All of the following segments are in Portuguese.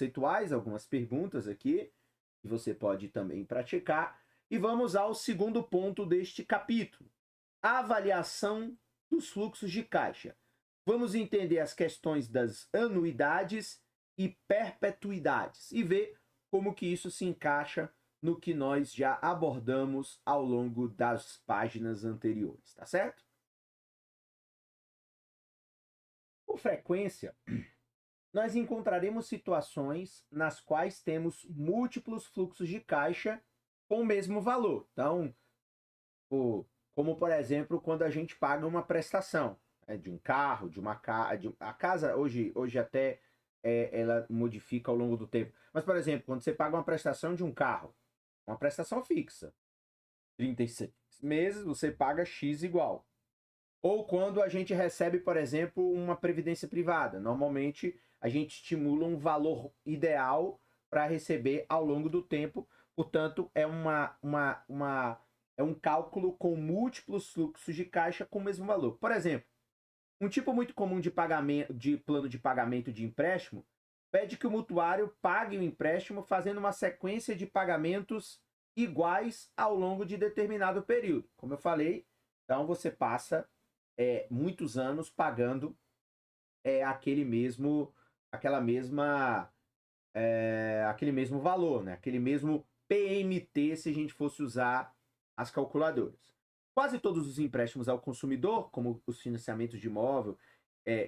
conceituais, algumas perguntas aqui, que você pode também praticar. E vamos ao segundo ponto deste capítulo: a avaliação dos fluxos de caixa. Vamos entender as questões das anuidades e perpetuidades e ver como que isso se encaixa no que nós já abordamos ao longo das páginas anteriores, tá certo? Com frequência, nós encontraremos situações nas quais temos múltiplos fluxos de caixa com o mesmo valor. Então, como por exemplo, quando a gente paga uma prestação, de um carro, de uma casa. A casa hoje até ela modifica ao longo do tempo. Mas, por exemplo, quando você paga uma prestação de um carro, uma prestação fixa, 36 meses, você paga X igual. Ou quando a gente recebe, por exemplo, uma previdência privada. Normalmente, a gente estimula um valor ideal para receber ao longo do tempo. Portanto, é um cálculo com múltiplos fluxos de caixa com o mesmo valor. Por exemplo, um tipo muito comum de pagamento, de plano de pagamento de empréstimo pede que o mutuário pague o empréstimo fazendo uma sequência de pagamentos iguais ao longo de determinado período. Como eu falei, então você passa muitos anos pagando aquele mesmo valor, né? Aquele mesmo PMT, se a gente fosse usar as calculadoras. Quase todos os empréstimos ao consumidor, como os financiamentos de imóvel,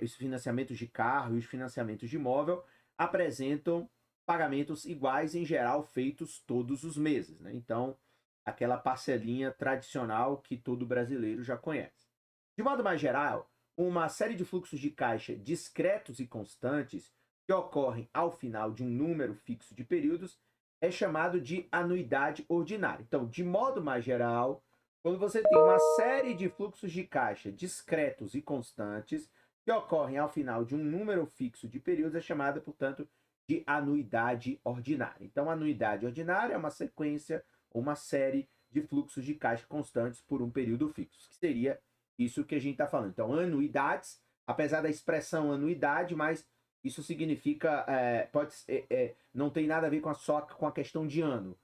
os financiamentos de carro e os financiamentos de imóvel, apresentam pagamentos iguais, em geral, feitos todos os meses, né? Então, aquela parcelinha tradicional que todo brasileiro já conhece. De modo mais geral, uma série de fluxos de caixa discretos e constantes que ocorrem ao final de um número fixo de períodos é chamado de anuidade ordinária. Então, de modo mais geral, quando você tem uma série de fluxos de caixa discretos e constantes que ocorrem ao final de um número fixo de períodos, é chamada, portanto, de anuidade ordinária. Então, a anuidade ordinária é uma sequência ou uma série de fluxos de caixa constantes por um período fixo, que seria isso que a gente está falando. Então, anuidades, apesar da expressão anuidade, mas isso significa, não tem nada a ver só com a questão de ano.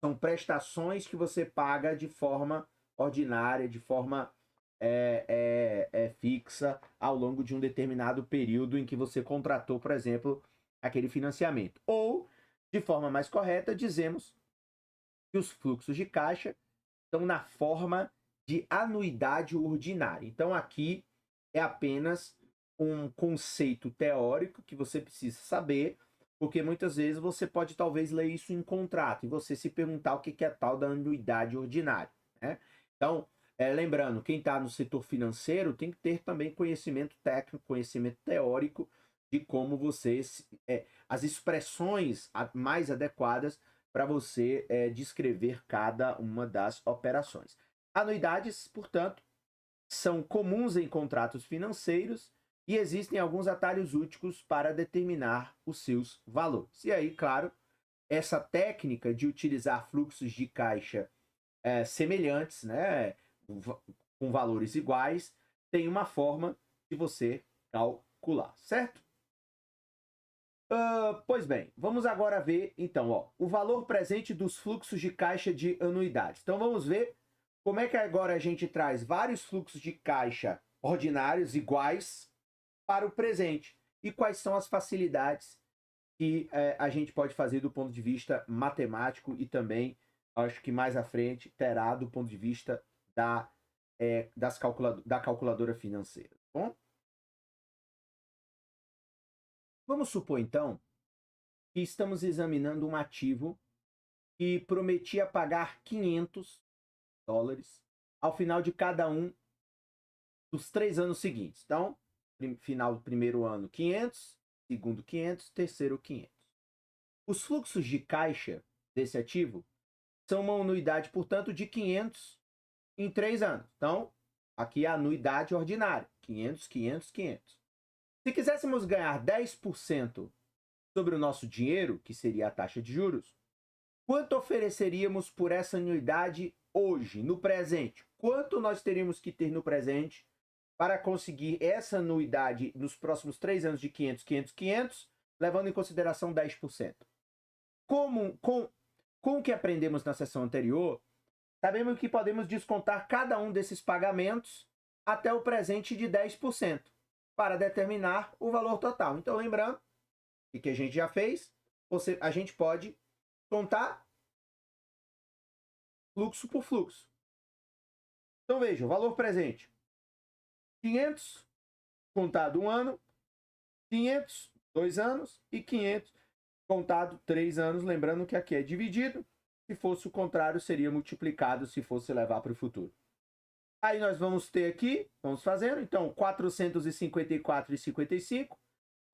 São prestações que você paga de forma ordinária, de forma fixa, ao longo de um determinado período em que você contratou, por exemplo, aquele financiamento. Ou, de forma mais correta, dizemos que os fluxos de caixa estão na forma de anuidade ordinária. Então, aqui é apenas um conceito teórico que você precisa saber, porque muitas vezes você pode talvez ler isso em contrato e você se perguntar o que é tal da anuidade ordinária, né? Então, lembrando, quem está no setor financeiro tem que ter também conhecimento técnico, conhecimento teórico de como você, as expressões mais adequadas para você descrever cada uma das operações. Anuidades, portanto, são comuns em contratos financeiros e existem alguns atalhos úteis para determinar os seus valores. E aí, claro, essa técnica de utilizar fluxos de caixa semelhantes, né, com valores iguais, tem uma forma de você calcular, certo? Pois bem, vamos agora ver, então, o valor presente dos fluxos de caixa de anuidades. Então, vamos ver como é que agora a gente traz vários fluxos de caixa ordinários iguais para o presente e quais são as facilidades que a gente pode fazer do ponto de vista matemático e também, acho que mais à frente, terá do ponto de vista da calculadora financeira. Tá bom? Vamos supor, então, que estamos examinando um ativo que prometia pagar $500 ao final de cada um dos 3 anos seguintes. Então, final do primeiro ano, 500, segundo 500, terceiro 500. Os fluxos de caixa desse ativo são uma anuidade, portanto, de 500 em 3 anos. Então, aqui é a anuidade ordinária, 500, 500, 500. Se quiséssemos ganhar 10% sobre o nosso dinheiro, que seria a taxa de juros, quanto ofereceríamos por essa anuidade hoje, no presente? Quanto nós teríamos que ter no presente para conseguir essa anuidade nos próximos 3 anos de 500, 500, 500, levando em consideração 10%. Com o que aprendemos na sessão anterior, sabemos que podemos descontar cada um desses pagamentos até o presente de 10% para determinar o valor total. Então, lembrando, o que a gente já fez, a gente pode contar fluxo por fluxo. Então, veja, o valor presente, 500, contado 1 ano, 500, 2 anos e 500, contado 3 anos. Lembrando que aqui é dividido. Se fosse o contrário, seria multiplicado se fosse levar para o futuro. Aí nós vamos ter aqui, vamos fazendo, então, 454,55,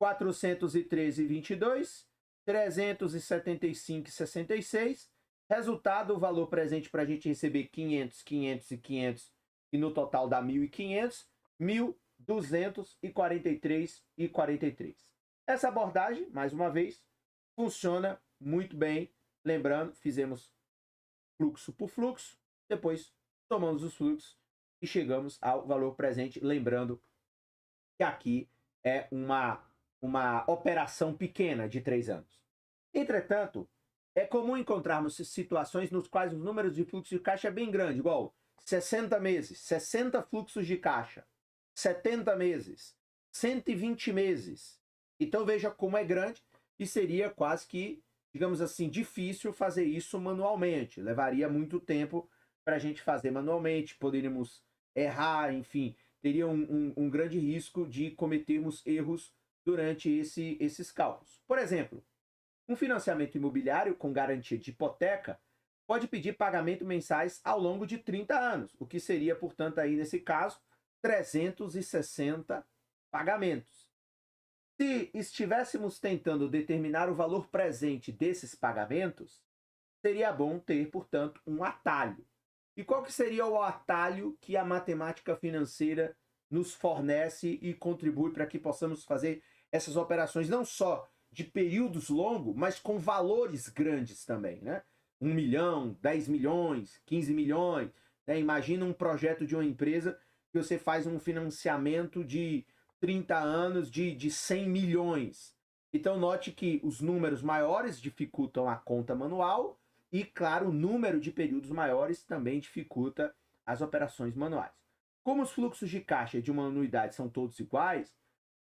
413,22, 375,66. Resultado, o valor presente para a gente receber 500, 500 e 500, e no total dá 1.500, 1.243,43. Essa abordagem, mais uma vez, funciona muito bem. Lembrando, fizemos fluxo por fluxo, depois somamos os fluxos e chegamos ao valor presente. Lembrando que aqui é uma operação pequena de 3 anos. Entretanto, é comum encontrarmos situações nos quais os números de fluxo de caixa é bem grande, igual 60 meses, 60 fluxos de caixa, 70 meses, 120 meses. Então veja como é grande e seria quase que, digamos assim, difícil fazer isso manualmente. Levaria muito tempo para a gente fazer manualmente, poderíamos errar, enfim, teria um grande risco de cometermos erros durante esses cálculos. Por exemplo, um financiamento imobiliário com garantia de hipoteca pode pedir pagamento mensais ao longo de 30 anos, o que seria, portanto, aí nesse caso, 360 pagamentos. Se estivéssemos tentando determinar o valor presente desses pagamentos, seria bom ter, portanto, um atalho. E qual que seria o atalho que a matemática financeira nos fornece e contribui para que possamos fazer essas operações não só de períodos longos, mas com valores grandes também, né? 1 milhão, 10 milhões, 15 milhões. Né? Imagina um projeto de uma empresa que você faz um financiamento de 30 anos de 100 milhões. Então, note que os números maiores dificultam a conta manual e, claro, o número de períodos maiores também dificulta as operações manuais. Como os fluxos de caixa de uma anuidade são todos iguais,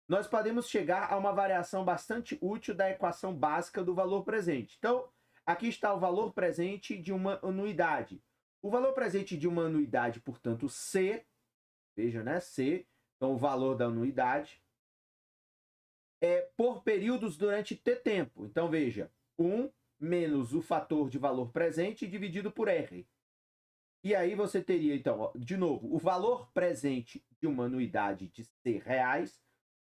nós podemos chegar a uma variação bastante útil da equação básica do valor presente. Então, aqui está o valor presente de uma anuidade. O valor presente de uma anuidade, portanto, C, veja, né, C, então o valor da anuidade, é por períodos durante T tempo. Então, veja, 1 menos o fator de valor presente dividido por R. E aí você teria, então, ó, de novo, o valor presente de uma anuidade de C reais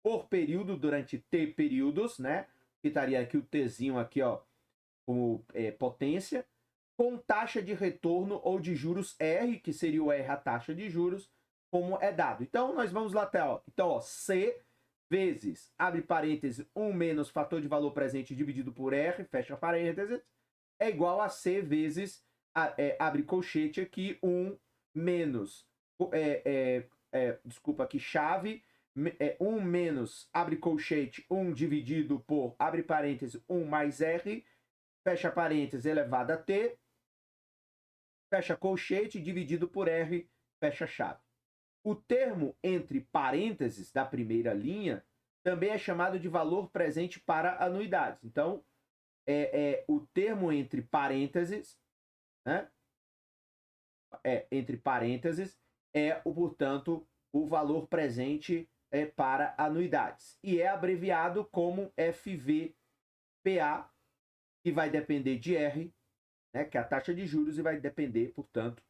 por período durante T períodos, né? Que estaria aqui o Tzinho aqui, ó, como potência, com taxa de retorno ou de juros R, que seria o R a taxa de juros, como é dado. Então, nós vamos lá até, ó. Então, ó, C vezes, abre parênteses, 1 menos fator de valor presente dividido por R, fecha parênteses, é igual a C vezes, abre colchete aqui, 1 menos, desculpa aqui, chave, 1 menos, abre colchete, 1 dividido por, abre parênteses, 1 mais R, fecha parênteses, elevado a T, fecha colchete, dividido por R, fecha chave. O termo entre parênteses da primeira linha também é chamado de valor presente para anuidades. Então, o termo entre parênteses, né? Entre parênteses, portanto, o valor presente para anuidades. E é abreviado como FVPA, que vai depender de R, né, que é a taxa de juros, e vai depender, portanto,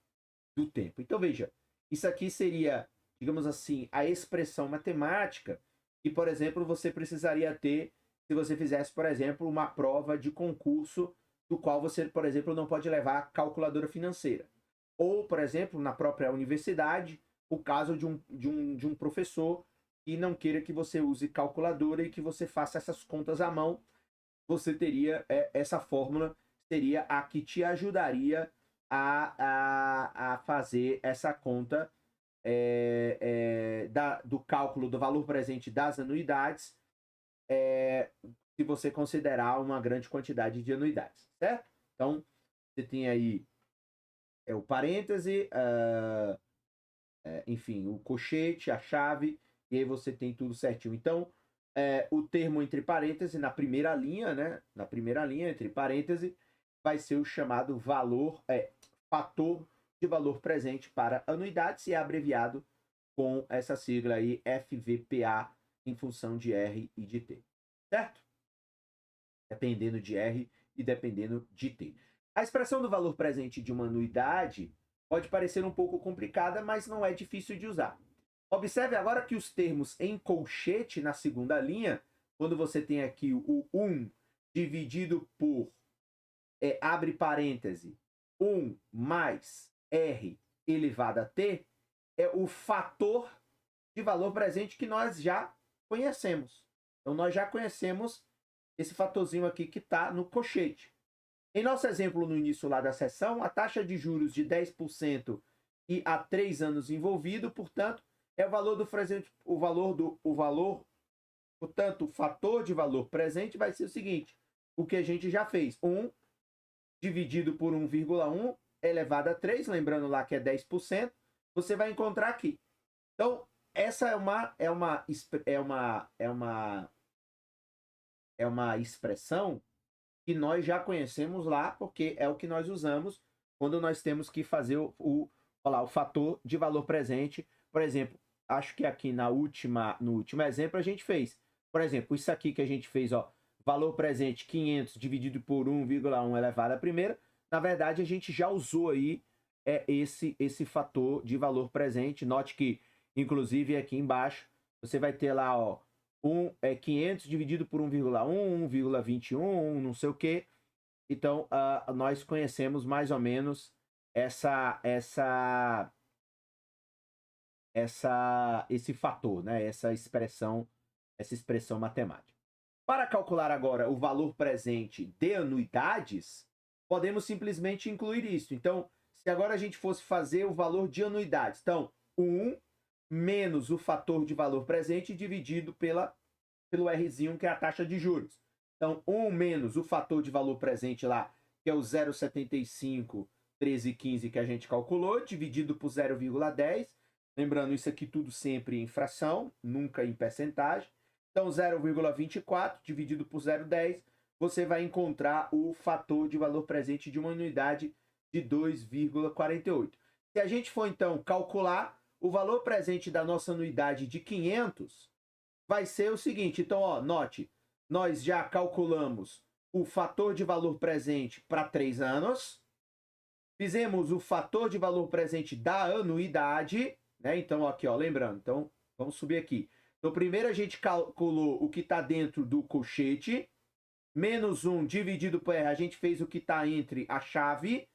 do tempo. Então, veja, isso aqui seria, digamos assim, a expressão matemática que, por exemplo, você precisaria ter se você fizesse, por exemplo, uma prova de concurso do qual você, por exemplo, não pode levar calculadora financeira. Ou, por exemplo, na própria universidade, o caso de um professor que não queira que você use calculadora e que você faça essas contas à mão, você teria essa fórmula, seria a que te ajudaria a fazer essa conta do cálculo do valor presente das anuidades se você considerar uma grande quantidade de anuidades, certo? Então, você tem aí o parêntese, enfim, o colchete, a chave, e aí você tem tudo certinho. Então, o termo entre parênteses, na primeira linha, né? Na primeira linha, entre parênteses, vai ser o chamado fator de valor presente para anuidades, e é abreviado com essa sigla aí, FVPA, em função de R e de T. Certo? Dependendo de R e dependendo de T. A expressão do valor presente de uma anuidade pode parecer um pouco complicada, mas não é difícil de usar. Observe agora que os termos em colchete na segunda linha, quando você tem aqui o 1 dividido por, abre parêntese, 1 mais R elevado a T, é o fator de valor presente que nós já conhecemos. Então, nós já conhecemos esse fatorzinho aqui que está no colchete. Em nosso exemplo, no início lá da sessão, a taxa de juros de 10% e há 3 anos envolvido, portanto, é o valor do presente, portanto, o fator de valor presente vai ser o seguinte, o que a gente já fez, 1 dividido por 1,1 elevado a 3, lembrando lá que é 10%, você vai encontrar aqui. Então, essa é uma expressão que nós já conhecemos lá, porque é o que nós usamos quando nós temos que fazer o fator de valor presente. Por exemplo, acho que aqui no último exemplo a gente fez. Por exemplo, isso aqui que a gente fez, ó, valor presente 500 dividido por 1,1 elevado à primeira. Na verdade, a gente já usou aí esse fator de valor presente. Note que, inclusive, aqui embaixo, você vai ter lá, ó, 500 dividido por 1,1, 1,21, não sei o quê. Então, nós conhecemos mais ou menos esse fator, né? Essa expressão matemática. Para calcular agora o valor presente de anuidades, podemos simplesmente incluir isso. Então, se agora a gente fosse fazer o valor de anuidades, então, 1 menos o fator de valor presente dividido pelo Rzinho, que é a taxa de juros. Então, 1 menos o fator de valor presente lá, que é o 0,75, 13,15 que a gente calculou, dividido por 0,10. Lembrando, isso aqui tudo sempre em fração, nunca em percentagem. Então, 0,24 dividido por 0,10, você vai encontrar o fator de valor presente de uma anuidade de 2,48. Se a gente for, então, calcular o valor presente da nossa anuidade de 500, vai ser o seguinte. Então, ó, note, nós já calculamos o fator de valor presente para 3 anos, fizemos o fator de valor presente da anuidade, né? Então, aqui, ó, lembrando, então, vamos subir aqui. Então, primeiro a gente calculou o que está dentro do colchete, menos 1 dividido por R, a gente fez o que está entre a chave,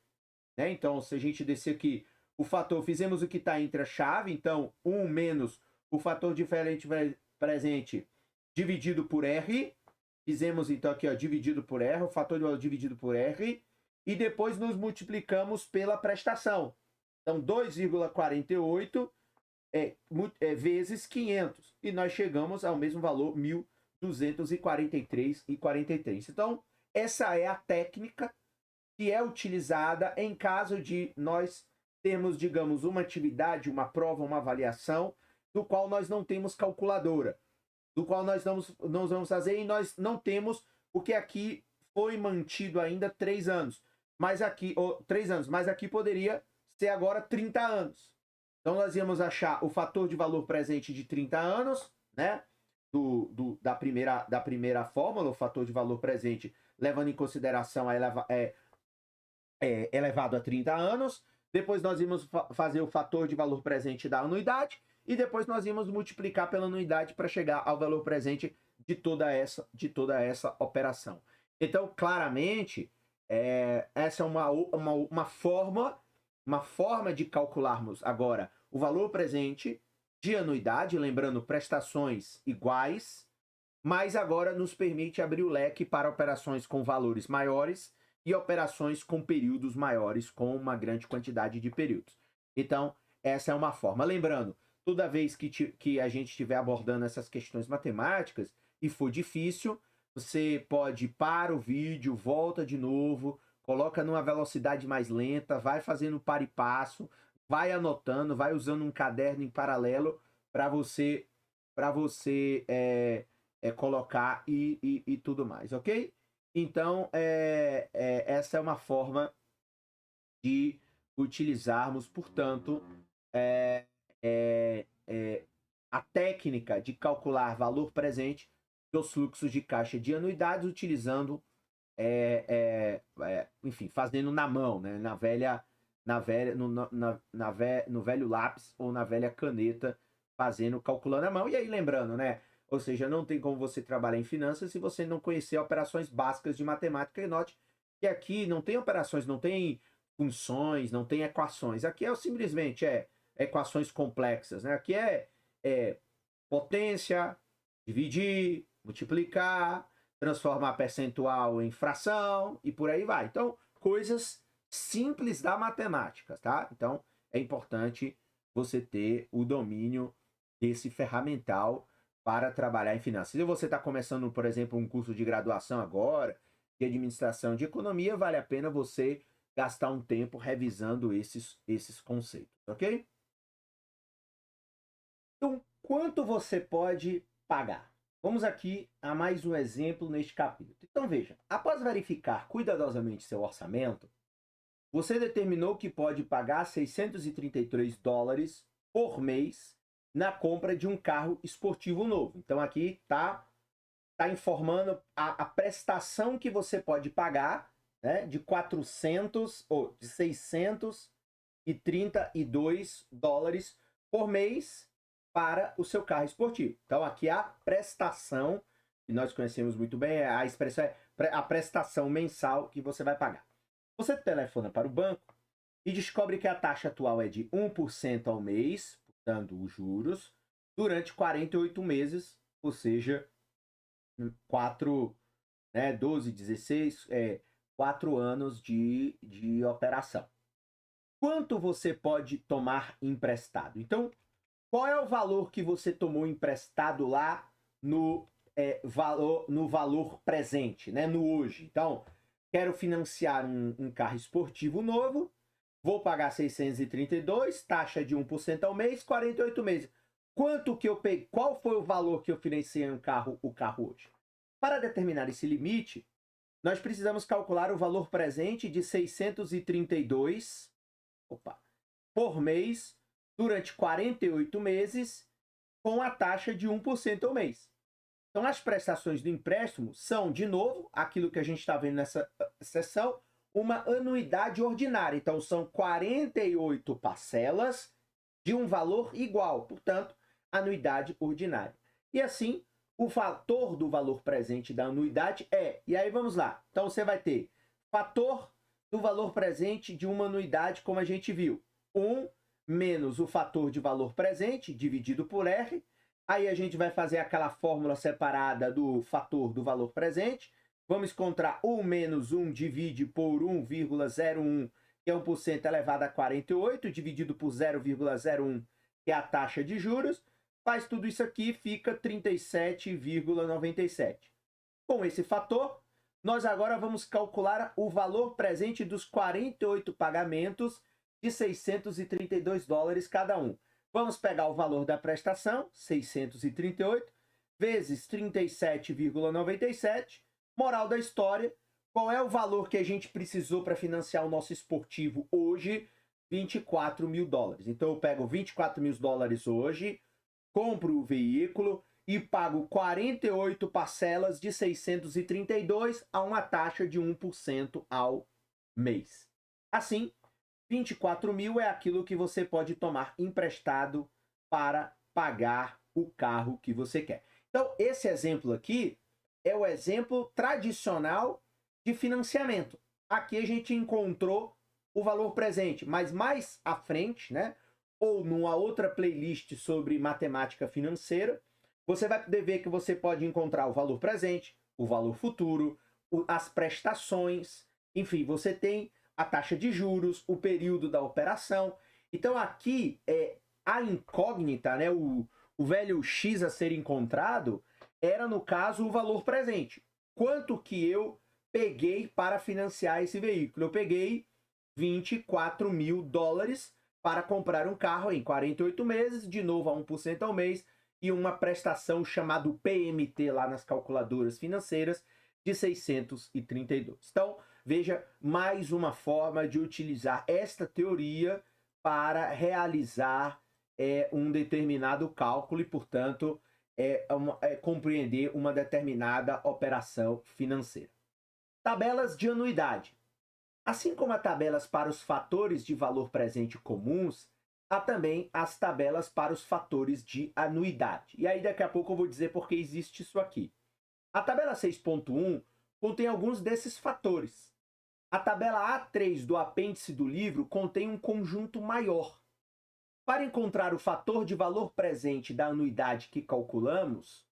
né? Então, se a gente descer aqui, o fator, fizemos o que está entre a chave, então, 1 menos o fator diferente presente dividido por R, fizemos então aqui, ó, dividido por R, o fator de valor dividido por R, e depois nos multiplicamos pela prestação. Então, 2,48 vezes 500. E nós chegamos ao mesmo valor, 1.243,43. Então, essa é a técnica que é utilizada em caso de nós termos, digamos, uma atividade, uma prova, uma avaliação, do qual nós não temos calculadora, do qual nós não vamos fazer, e nós não temos, porque aqui foi mantido ainda 3 anos. Mas aqui, 3 anos, mas aqui poderia ser agora 30 anos. Então, nós íamos achar o fator de valor presente de 30 anos, né? Da primeira fórmula, o fator de valor presente, levando em consideração elevado a 30 anos. Depois nós íamos fazer o fator de valor presente da anuidade. E depois nós íamos multiplicar pela anuidade para chegar ao valor presente de toda essa operação. Então, claramente, essa é uma forma de calcularmos agora o valor presente de anuidade, lembrando prestações iguais, mas agora nos permite abrir o leque para operações com valores maiores e operações com períodos maiores, com uma grande quantidade de períodos. Então, essa é uma forma. Lembrando, toda vez que a gente estiver abordando essas questões matemáticas e for difícil, você pode para o vídeo, volta de novo, coloca numa velocidade mais lenta, vai fazendo par e passo, vai anotando, vai usando um caderno em paralelo para você colocar e tudo mais, ok? Então, essa é uma forma de utilizarmos, portanto, é, é, é, a técnica de calcular valor presente dos fluxos de caixa de anuidades utilizando, enfim, fazendo na mão, né? No velho lápis ou na velha caneta, fazendo, calculando à mão. E aí, lembrando, né? Ou seja, não tem como você trabalhar em finanças se você não conhecer operações básicas de matemática. E note que aqui não tem operações, não tem funções, não tem equações. Aqui simplesmente equações complexas, né? Aqui é potência, dividir, multiplicar, transformar percentual em fração e por aí vai. Então, coisas simples da matemática, tá? Então, é importante você ter o domínio desse ferramental para trabalhar em finanças. Se você está começando, por exemplo, um curso de graduação agora, de administração de economia, vale a pena você gastar um tempo revisando esses conceitos, ok? Então, quanto você pode pagar? Vamos aqui a mais um exemplo neste capítulo. Então, veja, após verificar cuidadosamente seu orçamento, você determinou que pode pagar $633 por mês na compra de um carro esportivo novo. Então, aqui está informando a prestação que você pode pagar, né, de 400 ou de $632 por mês para o seu carro esportivo. Então, aqui a prestação, que nós conhecemos muito bem, a expressão é a prestação mensal que você vai pagar. Você telefona para o banco e descobre que a taxa atual é de 1% ao mês, portanto, os juros, durante 48 meses, ou seja, 12, 16, 4 anos de operação. Quanto você pode tomar emprestado? Então, qual é o valor que você tomou emprestado lá no valor presente, né? No hoje? Então, quero financiar um carro esportivo novo, vou pagar 632, taxa de 1% ao mês, 48 meses. Quanto que eu peguei? Qual foi o valor que eu financiei o carro hoje? Para determinar esse limite, nós precisamos calcular o valor presente de 632 por mês durante 48 meses com a taxa de 1% ao mês. Então, as prestações do empréstimo são, de novo, aquilo que a gente está vendo nessa seção, uma anuidade ordinária. Então, são 48 parcelas de um valor igual, portanto, anuidade ordinária. E assim, o fator do valor presente da anuidade e aí vamos lá. Então, você vai ter fator do valor presente de uma anuidade, como a gente viu. 1 menos o fator de valor presente, dividido por R. Aí a gente vai fazer aquela fórmula separada do fator do valor presente. Vamos encontrar 1 menos 1 divide por 1,01, que é 1% elevado a 48, dividido por 0,01, que é a taxa de juros. Faz tudo isso aqui, fica 37,97. Com esse fator, nós agora vamos calcular o valor presente dos 48 pagamentos de $632 cada um. Vamos pegar o valor da prestação, 638, vezes 37,97. Moral da história, qual é o valor que a gente precisou para financiar o nosso esportivo hoje? $24 mil. Então, eu pego $24 mil hoje, compro o veículo e pago 48 parcelas de 632 a uma taxa de 1% ao mês. Assim, 24 mil é aquilo que você pode tomar emprestado para pagar o carro que você quer. Então, esse exemplo aqui é o exemplo tradicional de financiamento. Aqui a gente encontrou o valor presente, mas mais à frente, né, ou numa outra playlist sobre matemática financeira, você vai poder ver que você pode encontrar o valor presente, o valor futuro, as prestações, enfim, você tem a taxa de juros, o período da operação. Então aqui a incógnita, né, o velho X a ser encontrado, era no caso o valor presente. quanto que eu peguei para financiar esse veículo. Eu peguei 24 mil dólares para comprar um carro em 48 meses, de novo a 1% ao mês, e uma prestação chamada PMT lá nas calculadoras financeiras de 632. Então, veja, mais uma forma de utilizar esta teoria para realizar um determinado cálculo e, portanto, compreender uma determinada operação financeira. Tabelas de anuidade. Assim como as tabelas para os fatores de valor presente comuns, há também as tabelas para os fatores de anuidade. E aí daqui a pouco eu vou dizer por que existe isso aqui. A tabela 6.1 contém alguns desses fatores. A tabela A3 do apêndice do livro contém um conjunto maior. Para encontrar o fator de valor presente da anuidade que calculamos,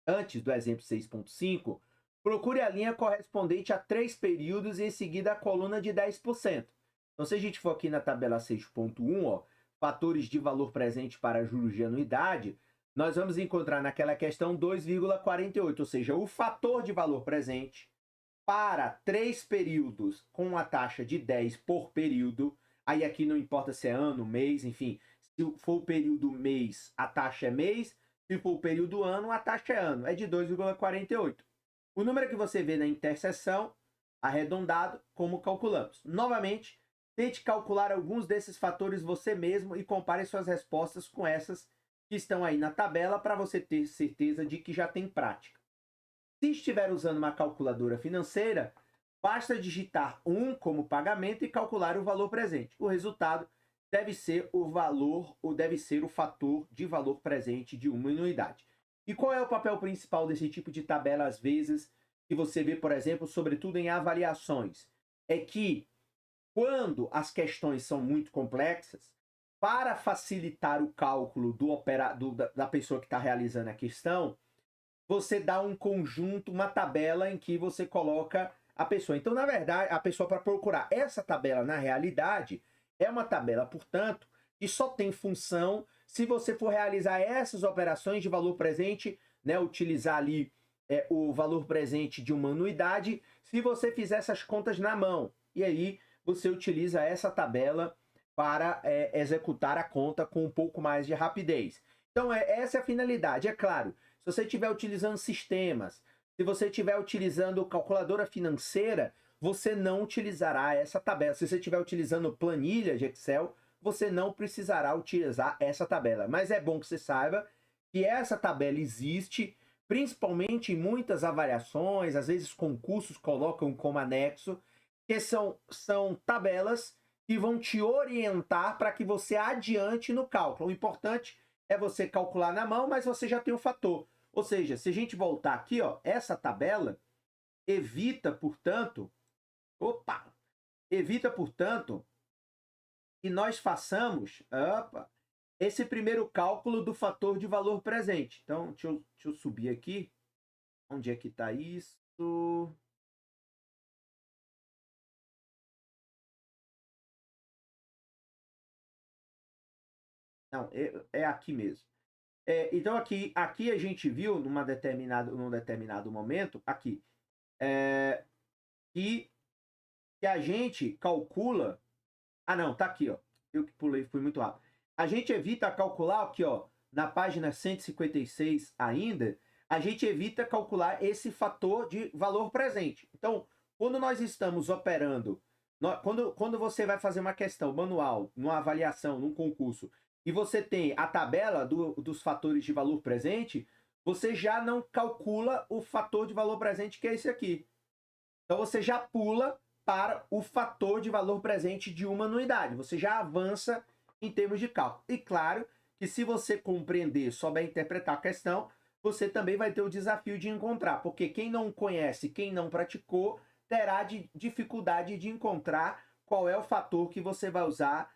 antes do exemplo 6.5, procure a linha correspondente a 3 períodos e em seguida a coluna de 10%. Então, se a gente for aqui na tabela 6.1, fatores de valor presente para juros de anuidade, nós vamos encontrar naquela questão 2,48, ou seja, o fator de valor presente para 3 períodos com a taxa de 10 por período. Aí aqui não importa se é ano, mês, enfim, se for o período mês, a taxa é mês, se for o período ano, a taxa é ano, é de 2,48. O número que você vê na interseção, arredondado, como calculamos. Novamente, tente calcular alguns desses fatores você mesmo e compare suas respostas com essas que estão aí na tabela para você ter certeza de que já tem prática. Se estiver usando uma calculadora financeira, basta digitar 1 como pagamento e calcular o valor presente. O resultado deve ser o valor, ou deve ser o fator de valor presente de uma anuidade. E qual é o papel principal desse tipo de tabela, às vezes, que você vê, por exemplo, sobretudo em avaliações? É que, quando as questões são muito complexas, para facilitar o cálculo da pessoa que está realizando a questão, você dá um conjunto, uma tabela em que você coloca a pessoa. Então, na verdade, a pessoa, para procurar essa tabela na realidade, é uma tabela, portanto, que só tem função se você for realizar essas operações de valor presente, né, utilizar ali o valor presente de uma anuidade, se você fizer essas contas na mão. E aí você utiliza essa tabela para executar a conta com um pouco mais de rapidez. Então, essa é a finalidade. É claro, se você estiver utilizando sistemas, se você estiver utilizando calculadora financeira, você não utilizará essa tabela. Se você estiver utilizando planilha de Excel, você não precisará utilizar essa tabela. Mas é bom que você saiba que essa tabela existe, principalmente em muitas avaliações, às vezes concursos colocam como anexo, que são tabelas que vão te orientar para que você adiante no cálculo. O importante é você calcular na mão, mas você já tem o fator. Ou seja, se a gente voltar aqui, ó, essa tabela evita, portanto, que nós façamos esse primeiro cálculo do fator de valor presente. Então, deixa eu subir aqui. Onde é que está isso? Não, é aqui mesmo. Então, aqui a gente viu, num determinado momento, aqui, que a gente calcula... Ah, não, tá aqui, ó. Eu que pulei, fui muito rápido. A gente evita calcular aqui, ó, na página 156 ainda, a gente evita calcular esse fator de valor presente. Então, quando nós estamos operando, quando você vai fazer uma questão manual, numa avaliação, num concurso, e você tem a tabela dos fatores de valor presente, você já não calcula o fator de valor presente, que é esse aqui. Então, você já pula para o fator de valor presente de uma anuidade. Você já avança em termos de cálculo. E claro que se você compreender, souber interpretar a questão, você também vai ter o desafio de encontrar, porque quem não conhece, quem não praticou, terá dificuldade de encontrar qual é o fator que você vai usar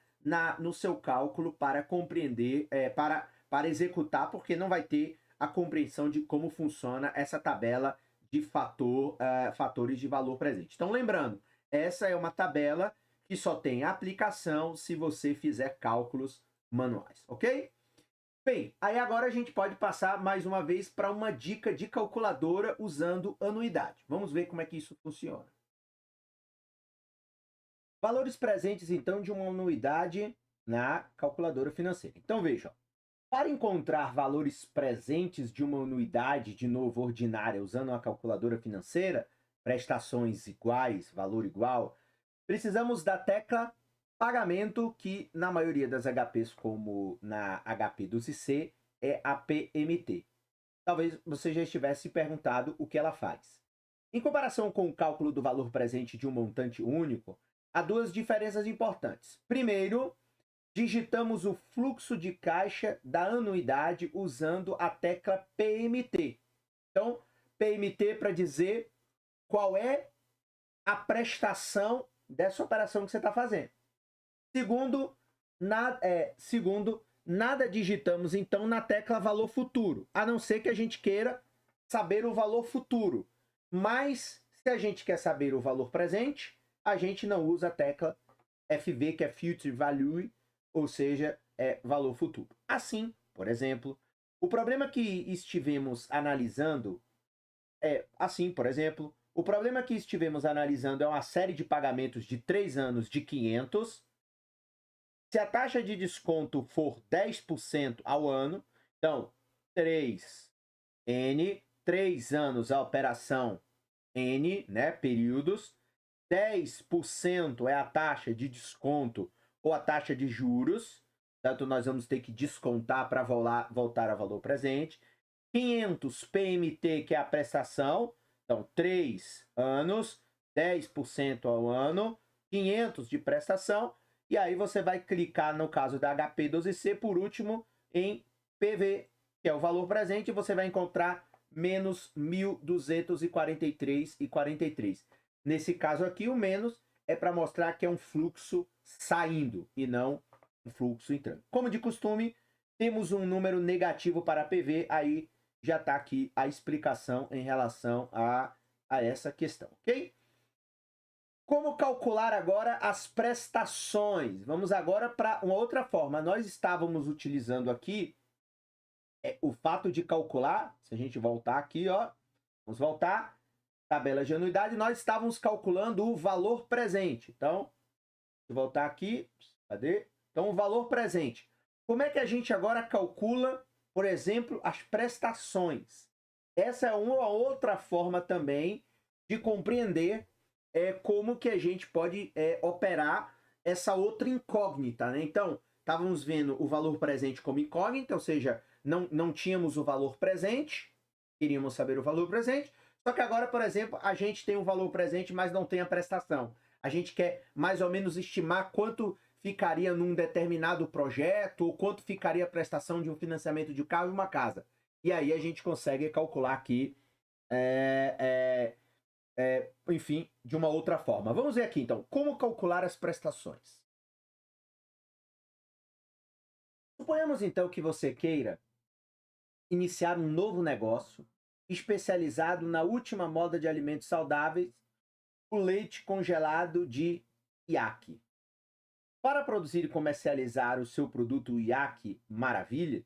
no seu cálculo para compreender, para executar, porque não vai ter a compreensão de como funciona essa tabela de fatores de valor presente. Então, lembrando, essa é uma tabela que só tem aplicação se você fizer cálculos manuais, ok? Bem, aí agora a gente pode passar mais uma vez para uma dica de calculadora usando anuidade. Vamos ver como é que isso funciona. Valores presentes, então, de uma anuidade na calculadora financeira. Então, veja, para encontrar valores presentes de uma anuidade, de novo, ordinária, usando uma calculadora financeira, prestações iguais, valor igual, precisamos da tecla pagamento, que na maioria das HPs, como na HP 12C, é a PMT. Talvez você já estivesse se perguntado o que ela faz. Em comparação com o cálculo do valor presente de um montante único, há duas diferenças importantes. Primeiro, digitamos o fluxo de caixa da anuidade usando a tecla PMT. Então, PMT para dizer qual é a prestação dessa operação que você está fazendo. Segundo, nada digitamos então na tecla valor futuro, a não ser que a gente queira saber o valor futuro. Mas se a gente quer saber o valor presente, a gente não usa a tecla FV, que é Future Value, ou seja, é valor futuro. Assim, por exemplo, o problema que estivemos analisando é uma série de pagamentos de 3 anos de 500. Se a taxa de desconto for 10% ao ano, então 3N, 3 anos a operação N, né, períodos, 10% é a taxa de desconto ou a taxa de juros, tanto nós vamos ter que descontar para voltar a valor presente. 500 PMT, que é a prestação, então 3 anos, 10% ao ano, 500 de prestação, e aí você vai clicar no caso da HP 12C, por último, em PV, que é o valor presente, e você vai encontrar menos 1.243,43. Nesse caso aqui, o menos é para mostrar que é um fluxo saindo e não um fluxo entrando. Como de costume, temos um número negativo para PV, aí já está aqui a explicação em relação a essa questão, ok? Como calcular agora as prestações? Vamos agora para uma outra forma. Nós estávamos utilizando aqui o fato de calcular, se a gente voltar aqui, ó, vamos voltar, tabela de anuidade, nós estávamos calculando o valor presente. Então, vou voltar aqui, cadê? Então, o valor presente. Como é que a gente agora calcula, por exemplo, as prestações? Essa é uma outra forma também de compreender como que a gente pode operar essa outra incógnita, né? Então, estávamos vendo o valor presente como incógnita, ou seja, não tínhamos o valor presente, queríamos saber o valor presente, só que agora, por exemplo, a gente tem o valor presente, mas não tem a prestação. A gente quer mais ou menos estimar quanto ficaria num determinado projeto, ou quanto ficaria a prestação de um financiamento de carro e uma casa. E aí a gente consegue calcular aqui enfim, de uma outra forma. Vamos ver aqui, então, como calcular as prestações. Suponhamos, então, que você queira iniciar um novo negócio especializado na última moda de alimentos saudáveis, o leite congelado de Iaque. Para produzir e comercializar o seu produto Iaque Maravilha,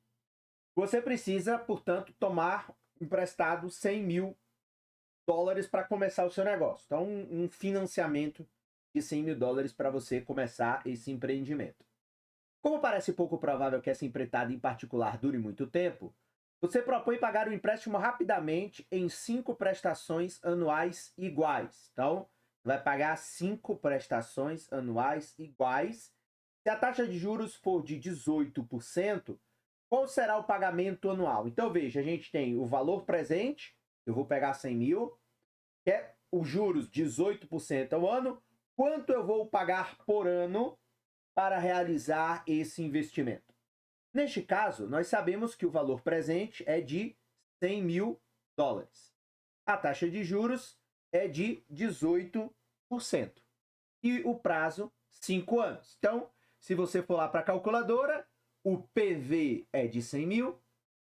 você precisa, portanto, tomar emprestado 100 mil dólares para começar o seu negócio. Então, um financiamento de 100 mil dólares para você começar esse empreendimento. Como parece pouco provável que essa empreitada em particular dure muito tempo, você propõe pagar o empréstimo rapidamente em 5 prestações anuais iguais. Então, vai pagar 5 prestações anuais iguais. Se a taxa de juros for de 18%, qual será o pagamento anual? Então, veja, a gente tem o valor presente, eu vou pegar 100 mil, que é os juros 18% ao ano. Quanto eu vou pagar por ano para realizar esse investimento? Neste caso, nós sabemos que o valor presente é de 100 mil dólares. A taxa de juros é de 18%. E o prazo, 5 anos. Então, se você for lá para a calculadora, o PV é de 100 mil,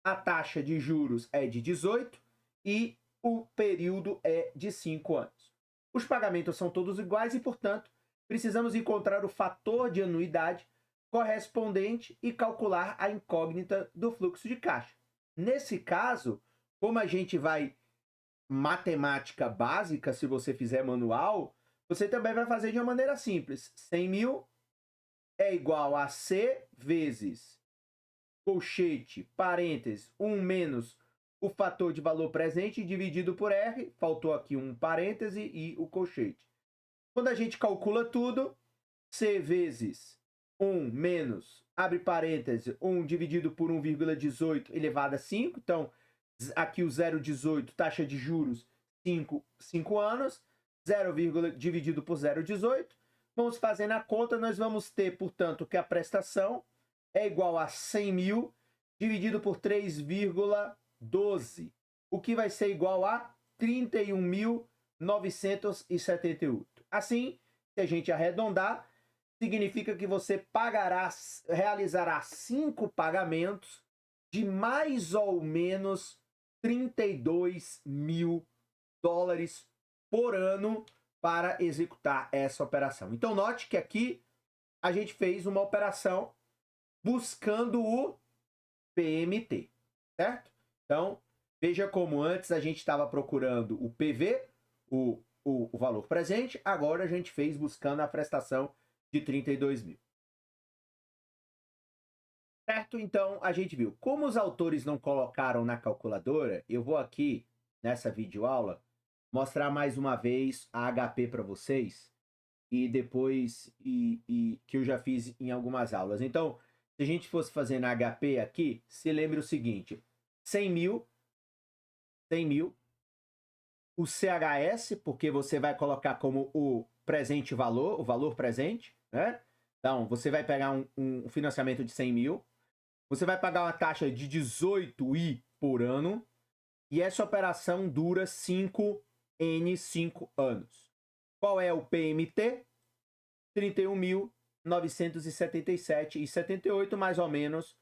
a taxa de juros é de 18 e o período é de 5 anos. Os pagamentos são todos iguais e, portanto, precisamos encontrar o fator de anuidade correspondente e calcular a incógnita do fluxo de caixa. Nesse caso, como a gente vai matemática básica, se você fizer manual, você também vai fazer de uma maneira simples. 100 mil é igual a C vezes colchete, parênteses, 1 menos o fator de valor presente dividido por R, faltou aqui um parêntese e o colchete. Quando a gente calcula tudo, C vezes 1 menos, abre parêntese, 1 dividido por 1,18 elevado a 5, então aqui o 0,18, taxa de juros, 5 anos, 0, dividido por 0,18, vamos fazendo a conta, nós vamos ter, portanto, que a prestação é igual a 100 mil dividido por 3,12, o que vai ser igual a 31.978. Assim, se a gente arredondar, significa que você realizará 5 pagamentos de mais ou menos 32 mil dólares por ano para executar essa operação. Então, note que aqui a gente fez uma operação buscando o PMT, certo? Então, veja como antes a gente estava procurando o PV, o valor presente, agora a gente fez buscando a prestação de 32 mil. Certo? Então, a gente viu. Como os autores não colocaram na calculadora, eu vou aqui, nessa videoaula, mostrar mais uma vez a HP para vocês, e depois que eu já fiz em algumas aulas. Então, se a gente fosse fazer na HP aqui, se lembre o seguinte, 100 mil, o CHS, porque você vai colocar como o presente valor, o valor presente, né? Então, você vai pegar um financiamento de 100 mil, você vai pagar uma taxa de 18 por ano, e essa operação dura 5 anos. Qual é o PMT? 31.977,78, mais ou menos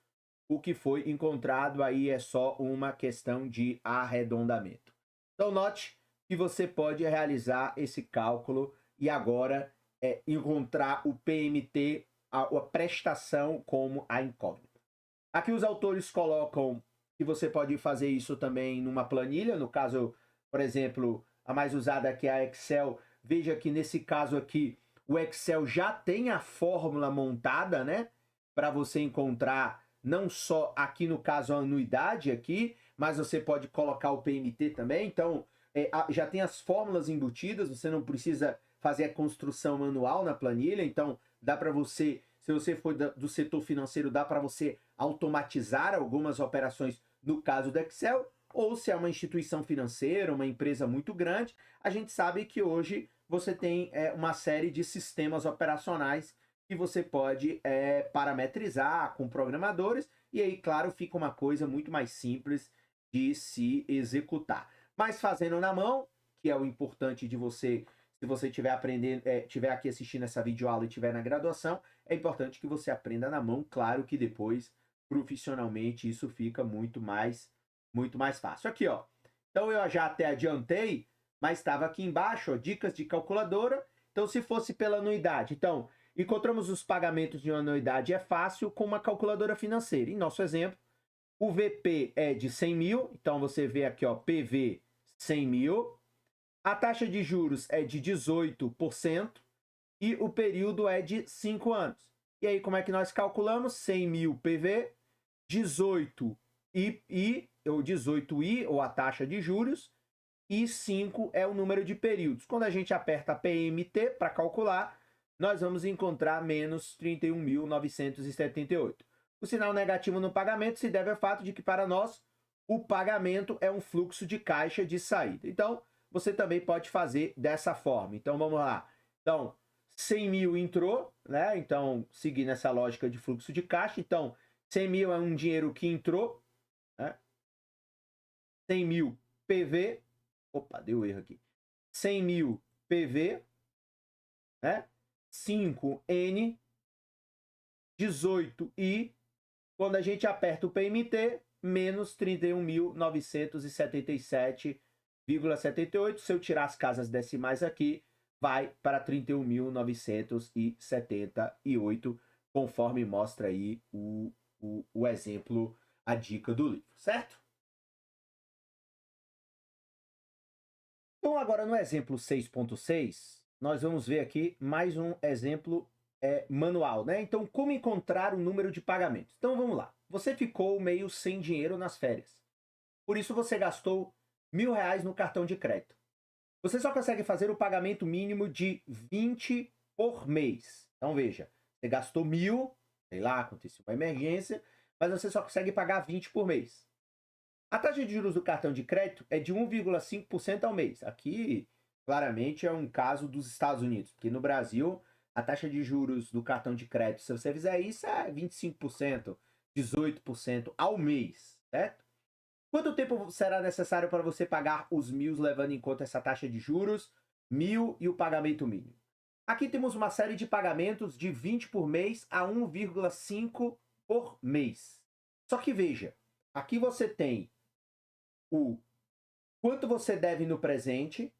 o que foi encontrado aí é só uma questão de arredondamento. Então note que você pode realizar esse cálculo e agora encontrar o PMT, a prestação como a incógnita. Aqui os autores colocam que você pode fazer isso também numa planilha, no caso, por exemplo, a mais usada aqui é a Excel. Veja que nesse caso aqui, o Excel já tem a fórmula montada, né? Para você encontrar não só aqui no caso a anuidade aqui, mas você pode colocar o PMT também. Então, já tem as fórmulas embutidas, você não precisa fazer a construção manual na planilha. Então, dá para você, se você for do setor financeiro, dá para você automatizar algumas operações no caso do Excel. Ou se é uma instituição financeira, uma empresa muito grande, a gente sabe que hoje você tem uma série de sistemas operacionais que você pode parametrizar com programadores, e aí, claro, fica uma coisa muito mais simples de se executar. Mas fazendo na mão, que é o importante de você, se você estiver aprendendo, estiver aqui assistindo essa videoaula e estiver na graduação, é importante que você aprenda na mão, claro que depois, profissionalmente, isso fica muito mais fácil. Aqui, ó. Então eu já até adiantei, mas estava aqui embaixo, ó, dicas de calculadora. Então, se fosse pela anuidade, então, encontramos os pagamentos de uma anuidade, é fácil com uma calculadora financeira. Em nosso exemplo, o VP é de 100 mil, então você vê aqui, ó, PV 100 mil. A taxa de juros é de 18% e o período é de 5 anos. E aí, como é que nós calculamos? 100 mil PV, 18I, ou a taxa de juros, e 5 é o número de períodos. Quando a gente aperta PMT para calcular, nós vamos encontrar menos 31.978. O sinal negativo no pagamento se deve ao fato de que, para nós, o pagamento é um fluxo de caixa de saída. Então, você também pode fazer dessa forma. Então, vamos lá. Então, 100 mil entrou, né? Então, seguindo essa lógica de fluxo de caixa. Então, 100 mil é um dinheiro que entrou, né? 100 mil PV. Opa, deu erro aqui. 100 mil PV, né? 5N, 18I. Quando a gente aperta o PMT, menos 31.977,78. Se eu tirar as casas decimais aqui, vai para 31.978, conforme mostra aí o exemplo, a dica do livro, certo? Então, agora no exemplo 6.6, nós vamos ver aqui mais um exemplo manual, né? Então, como encontrar o número de pagamentos? Então, vamos lá. Você ficou meio sem dinheiro nas férias. Por isso, você gastou R$ 1.000 no cartão de crédito. Você só consegue fazer o pagamento mínimo de 20 por mês. Então, veja, você gastou 1.000, sei lá, aconteceu uma emergência, mas você só consegue pagar 20 por mês. A taxa de juros do cartão de crédito é de 1,5% ao mês. Aqui, claramente, é um caso dos Estados Unidos, porque no Brasil, a taxa de juros do cartão de crédito, se você fizer isso, é 25%, 18% ao mês, certo? Quanto tempo será necessário para você pagar os 1.000, levando em conta essa taxa de juros, 1.000 e o pagamento mínimo? Aqui temos uma série de pagamentos de 20 por mês a 1,5 por mês. Só que veja, aqui você tem o quanto você deve no presente,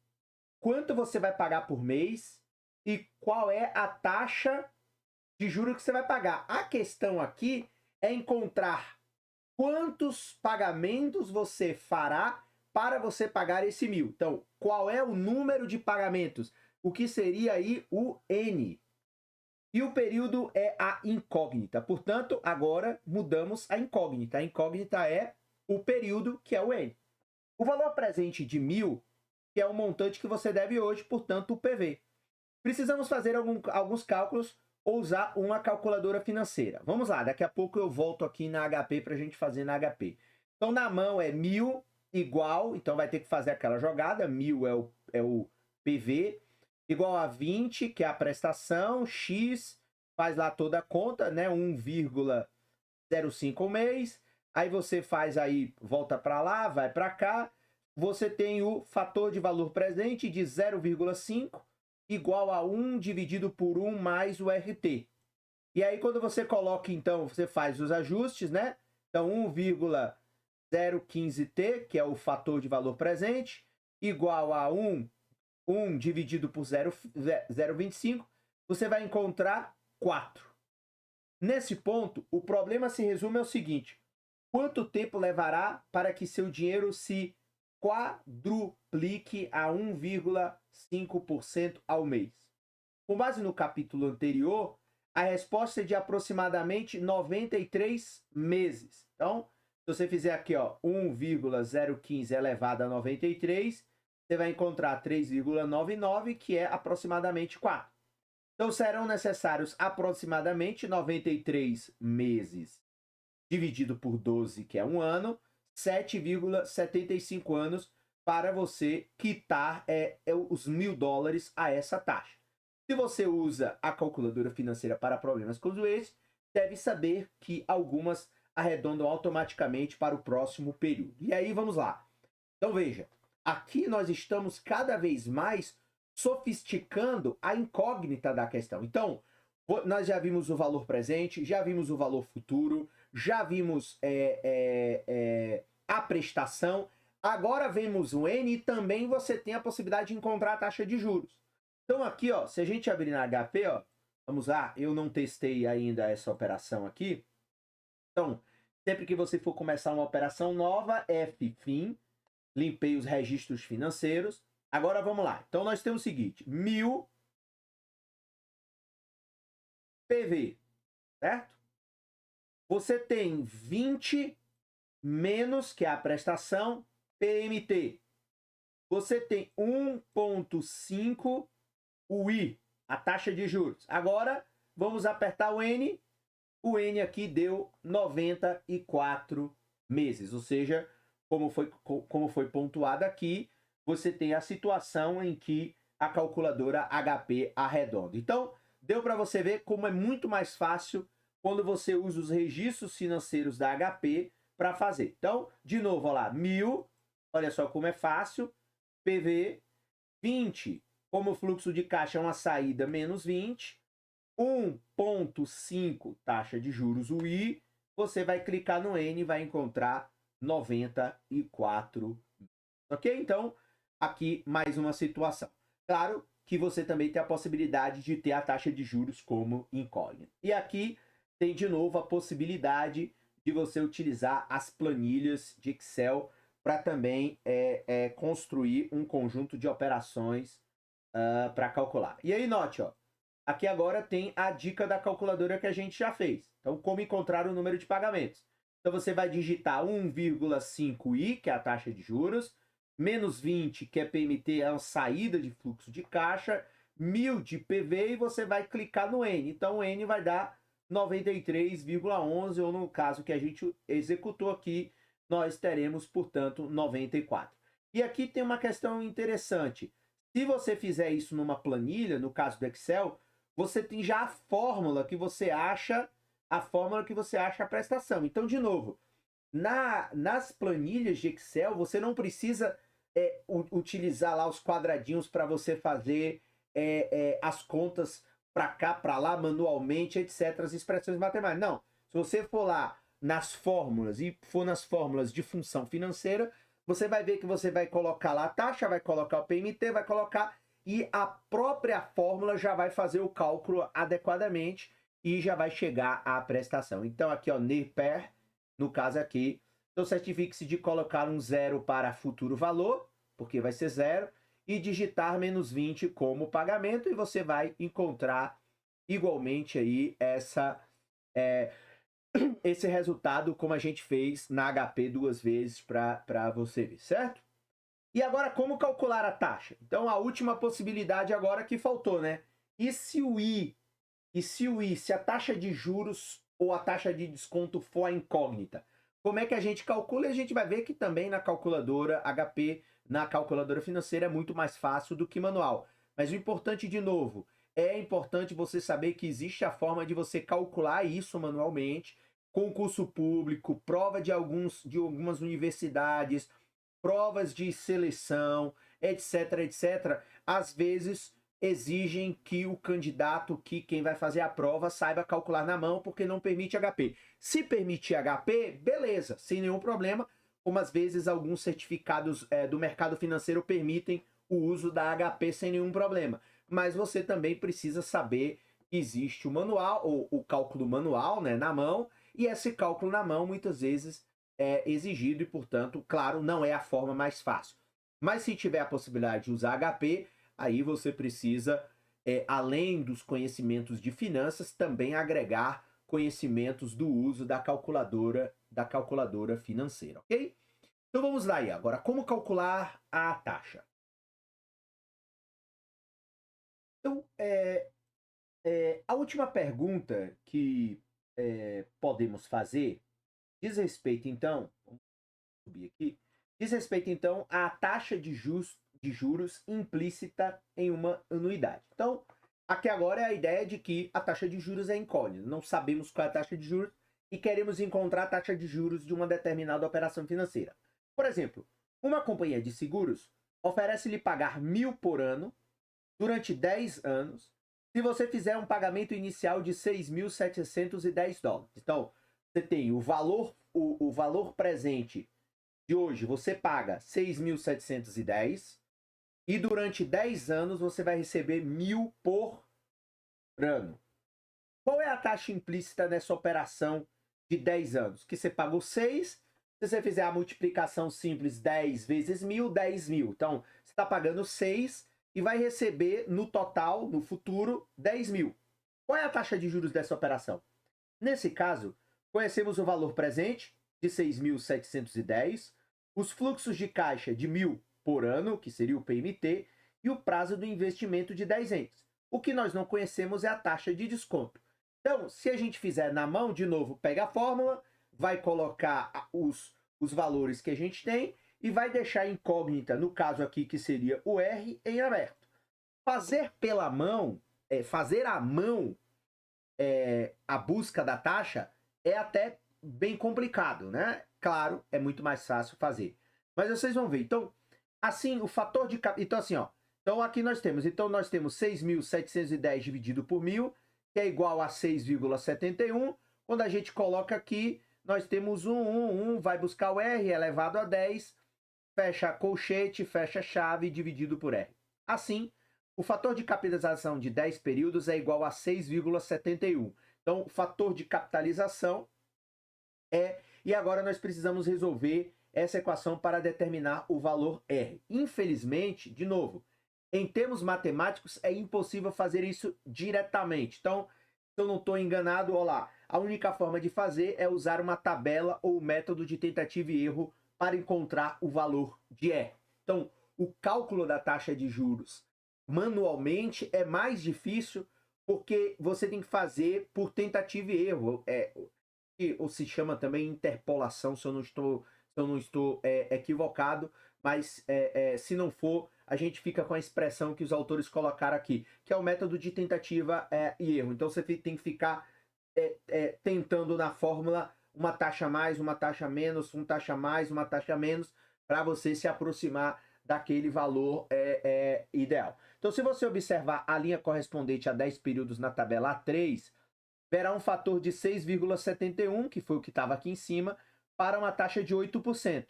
quanto você vai pagar por mês e qual é a taxa de juros que você vai pagar. A questão aqui é encontrar quantos pagamentos você fará para você pagar esse 1.000. Então, qual é o número de pagamentos? O que seria aí o N. E o período é a incógnita. Portanto, agora mudamos a incógnita. A incógnita é o período, que é o N. O valor presente de 1.000, que é o montante que você deve hoje, portanto, o PV. Precisamos fazer alguns cálculos ou usar uma calculadora financeira. Vamos lá, daqui a pouco eu volto aqui na HP para a gente fazer na HP. Então, na mão é 1.000 igual, então vai ter que fazer aquela jogada, 1.000 é o PV, igual a 20, que é a prestação, X, faz lá toda a conta, né, 1,05 mês, aí você faz aí, volta para lá, vai para cá, você tem o fator de valor presente de 0,5, igual a 1 dividido por 1 mais o RT. E aí, quando você coloca, então, você faz os ajustes, né? Então, 1,015T, que é o fator de valor presente, igual a 1 dividido por 0,25, você vai encontrar 4. Nesse ponto, o problema se resume ao seguinte: quanto tempo levará para que seu dinheiro se quadruplique a 1,5% ao mês? Com base no capítulo anterior, a resposta é de aproximadamente 93 meses. Então, se você fizer aqui, ó, 1,015 elevado a 93, você vai encontrar 3,99, que é aproximadamente 4. Então, serão necessários aproximadamente 93 meses dividido por 12, que é um ano, 7,75 anos para você quitar os $1.000 a essa taxa. Se você usa a calculadora financeira para problemas como esse, deve saber que algumas arredondam automaticamente para o próximo período. E aí, vamos lá. Então, veja, aqui nós estamos cada vez mais sofisticando a incógnita da questão. Então, nós já vimos o valor presente, já vimos o valor futuro, já vimos a prestação, agora vemos o N e também você tem a possibilidade de encontrar a taxa de juros. Então aqui, ó, se a gente abrir na HP, ó, vamos lá, eu não testei ainda essa operação aqui. Então, sempre que você for começar uma operação nova, F-FIM, limpei os registros financeiros. Agora vamos lá. Então nós temos o seguinte, 1.000 PV, certo? Você tem 20 menos, que é a prestação, PMT. Você tem 1,5 UI, a taxa de juros. Agora, vamos apertar o N. O N aqui deu 94 meses. Ou seja, como foi pontuado aqui, você tem a situação em que a calculadora HP arredonda. Então, deu para você ver como é muito mais fácil quando você usa os registros financeiros da HP para fazer. Então, de novo, olha lá, 1.000, olha só como é fácil, PV, 20, como o fluxo de caixa é uma saída, menos 20, 1,5 taxa de juros UI, você vai clicar no N e vai encontrar 94. Ok? Então, aqui mais uma situação. Claro que você também tem a possibilidade de ter a taxa de juros como incógnita. E aqui tem de novo a possibilidade de você utilizar as planilhas de Excel para também construir um conjunto de operações para calcular. E aí, note, ó, aqui agora tem a dica da calculadora que a gente já fez. Então, como encontrar o número de pagamentos. Então, você vai digitar 1,5i, que é a taxa de juros, menos 20, que é PMT, é a saída de fluxo de caixa, 1.000 de PV, e você vai clicar no N. Então, o N vai dar 93,11, ou no caso que a gente executou aqui, nós teremos, portanto, 94. E aqui tem uma questão interessante. Se você fizer isso numa planilha, no caso do Excel, você tem já a fórmula que você acha a prestação. Então, de novo, nas planilhas de Excel, você não precisa utilizar lá os quadradinhos para você fazer as contas para cá, para lá, manualmente, etc., as expressões matemáticas. Não. Se você for lá nas fórmulas e for nas fórmulas de função financeira, você vai ver que você vai colocar lá a taxa, vai colocar o PMT, vai colocar, e a própria fórmula já vai fazer o cálculo adequadamente e já vai chegar à prestação. Então aqui, ó, NIRPER, no caso aqui, então certifique-se de colocar um zero para futuro valor, porque vai ser zero, e digitar menos 20 como pagamento, e você vai encontrar igualmente aí esse resultado como a gente fez na HP duas vezes para você ver, certo? E agora, como calcular a taxa? Então, a última possibilidade agora que faltou, né? E se o I, se a taxa de juros ou a taxa de desconto for a incógnita? Como é que a gente calcula? E a gente vai ver que também na calculadora HP, na calculadora financeira, é muito mais fácil do que manual. Mas o importante, de novo, é importante você saber que existe a forma de você calcular isso manualmente, concurso público, prova de algumas universidades, provas de seleção, etc, etc. Às vezes exigem que o candidato, que quem vai fazer a prova, saiba calcular na mão, porque não permite HP. Se permitir HP, beleza, sem nenhum problema, como às vezes alguns certificados do mercado financeiro permitem o uso da HP sem nenhum problema. Mas você também precisa saber que existe o manual, ou o cálculo manual, né, na mão, e esse cálculo na mão muitas vezes é exigido e, portanto, claro, não é a forma mais fácil. Mas se tiver a possibilidade de usar HP, aí você precisa, além dos conhecimentos de finanças, também agregar conhecimentos do uso da calculadora financeira, ok? Então vamos lá aí. Agora, como calcular a taxa? Então, a última pergunta que podemos fazer diz respeito, então, vamos subir aqui, diz respeito, então, à taxa de juros implícita em uma anuidade. Então, aqui agora é a ideia de que a taxa de juros é incógnita. Não sabemos qual é a taxa de juros e queremos encontrar a taxa de juros de uma determinada operação financeira. Por exemplo, uma companhia de seguros oferece-lhe pagar 1.000 por ano durante 10 anos se você fizer um pagamento inicial de $6.710. Então, você tem o valor presente de hoje, você paga 6.710 e durante 10 anos você vai receber 1.000 por ano. Qual é a taxa implícita nessa operação de 10 anos? Que você pagou 6, se você fizer a multiplicação simples 10 vezes 1.000, 10.000. Então, você está pagando 6 e vai receber no total, no futuro, 10.000. Qual é a taxa de juros dessa operação? Nesse caso, conhecemos o valor presente de 6.710, os fluxos de caixa de 1.000 por ano, que seria o PMT, e o prazo do investimento de 10 entes. O que nós não conhecemos é a taxa de desconto. Então, se a gente fizer na mão, de novo, pega a fórmula, vai colocar os valores que a gente tem e vai deixar incógnita, no caso aqui que seria o R, em aberto. Fazer pela mão, fazer à mão a busca da taxa é até bem complicado, né? Claro, é muito mais fácil fazer. Mas vocês vão ver. Então, assim, o fator de... Então, assim, ó. Então, aqui nós temos 6.710 dividido por 1.000, que é igual a 6,71. Quando a gente coloca aqui, nós temos 1, vai buscar o R elevado a 10, fecha colchete, fecha chave, dividido por R. Assim, o fator de capitalização de 10 períodos é igual a 6,71. Então, o fator de capitalização e agora nós precisamos resolver essa equação para determinar o valor R. Infelizmente, de novo, em termos matemáticos, é impossível fazer isso diretamente. Então, se eu não estou enganado, olha lá, a única forma de fazer é usar uma tabela ou método de tentativa e erro para encontrar o valor de R. Então, o cálculo da taxa de juros manualmente é mais difícil porque você tem que fazer por tentativa e erro. Ou se chama também interpolação, se eu não estou equivocado, mas se não for, a gente fica com a expressão que os autores colocaram aqui, que é o método de tentativa e erro. Então você tem que ficar tentando na fórmula uma taxa mais, uma taxa menos, uma taxa mais, uma taxa menos, para você se aproximar daquele valor ideal. Então, se você observar a linha correspondente a 10 períodos na tabela A3, verá um fator de 6,71, que foi o que estava aqui em cima, para uma taxa de 8%.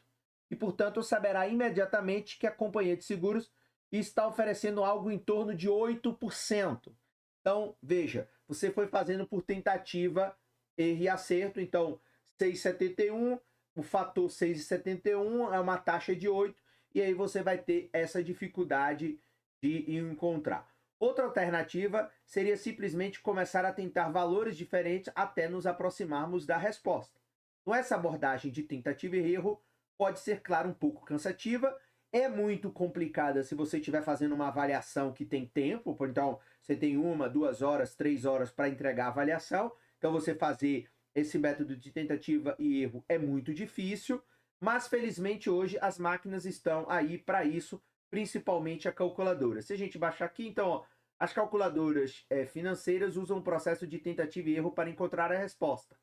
E, portanto, saberá imediatamente que a companhia de seguros está oferecendo algo em torno de 8%. Então, veja, você foi fazendo por tentativa, erro e acerto. Então, 6,71, o fator 6,71 é uma taxa de 8, e aí você vai ter essa dificuldade de encontrar. Outra alternativa seria simplesmente começar a tentar valores diferentes até nos aproximarmos da resposta. Então, essa abordagem de tentativa e erro pode ser, claro, um pouco cansativa, é muito complicada se você estiver fazendo uma avaliação que tem tempo, então você tem 1, 2 horas, 3 horas para entregar a avaliação, então você fazer esse método de tentativa e erro é muito difícil, mas felizmente hoje as máquinas estão aí para isso, principalmente a calculadora. Se a gente baixar aqui, então, ó, as calculadoras financeiras usam o processo de tentativa e erro para encontrar a resposta.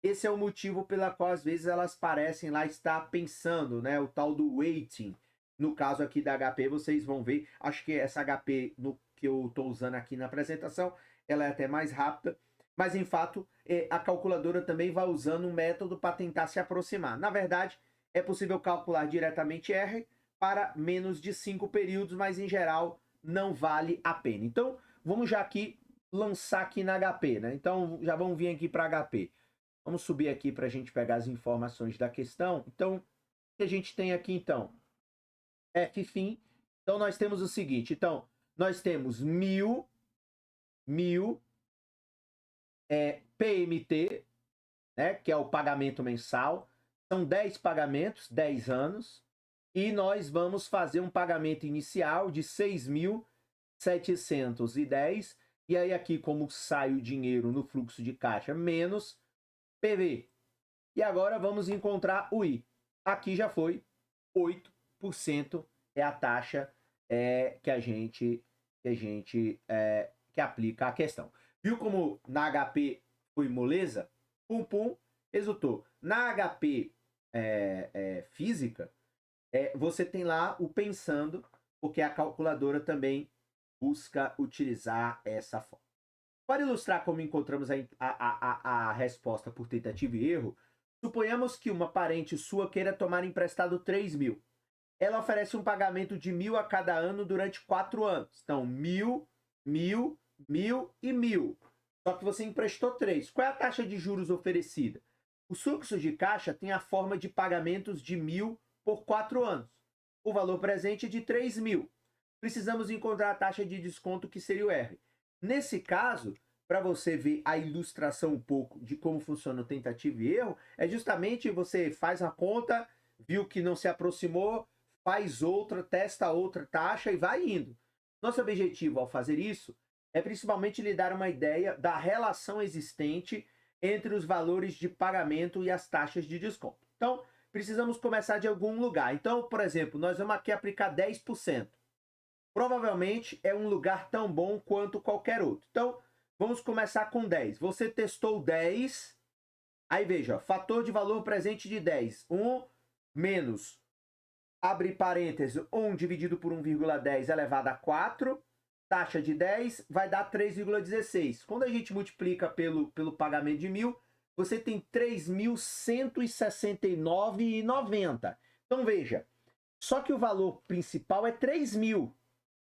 Esse é o motivo pela qual às vezes elas parecem lá estar pensando, né? O tal do weighting. No caso aqui da HP, vocês vão ver, acho que essa HP que eu estou usando aqui na apresentação, ela é até mais rápida, mas em fato a calculadora também vai usando um método para tentar se aproximar. Na verdade, é possível calcular diretamente R para menos de 5 períodos, mas em geral não vale a pena. Então, vamos já aqui lançar aqui na HP, né? Então, já vamos vir aqui para HP. Vamos subir aqui para a gente pegar as informações da questão. Então, o que a gente tem aqui, então? F-fim. Então, nós temos o seguinte. Então, nós temos 1.000 PMT, né, que é o pagamento mensal. São 10 pagamentos, 10 anos. E nós vamos fazer um pagamento inicial de 6.710. E aí aqui, como sai o dinheiro no fluxo de caixa, menos PV. E agora vamos encontrar o I. Aqui já foi 8% é a taxa que aplica a questão. Viu como na HP foi moleza? Pum, pum, resultou. Na HP física, você tem lá o pensando, porque a calculadora também busca utilizar essa forma. Para ilustrar como encontramos a resposta por tentativa e erro, suponhamos que uma parente sua queira tomar emprestado 3.000. Ela oferece um pagamento de 1.000 a cada ano durante 4 anos. Então, 1.000, 1.000, 1.000 e 1.000. Só que você emprestou 3. Qual é a taxa de juros oferecida? O fluxo de caixa tem a forma de pagamentos de 1.000 por 4 anos. O valor presente é de 3.000. Precisamos encontrar a taxa de desconto, que seria o R. Nesse caso, para você ver a ilustração um pouco de como funciona o tentativa e erro, é justamente você faz a conta, viu que não se aproximou, faz outra, testa outra taxa e vai indo. Nosso objetivo ao fazer isso é principalmente lhe dar uma ideia da relação existente entre os valores de pagamento e as taxas de desconto. Então, precisamos começar de algum lugar. Então, por exemplo, nós vamos aqui aplicar 10%. Provavelmente é um lugar tão bom quanto qualquer outro. Então, vamos começar com 10. Você testou 10. Aí veja, fator de valor presente de 10. 1 menos, abre parênteses, 1 dividido por 1,10 elevado a 4. Taxa de 10 vai dar 3,16. Quando a gente multiplica pelo pagamento de 1.000, você tem 3.169,90. Então, veja, só que o valor principal é 3.000.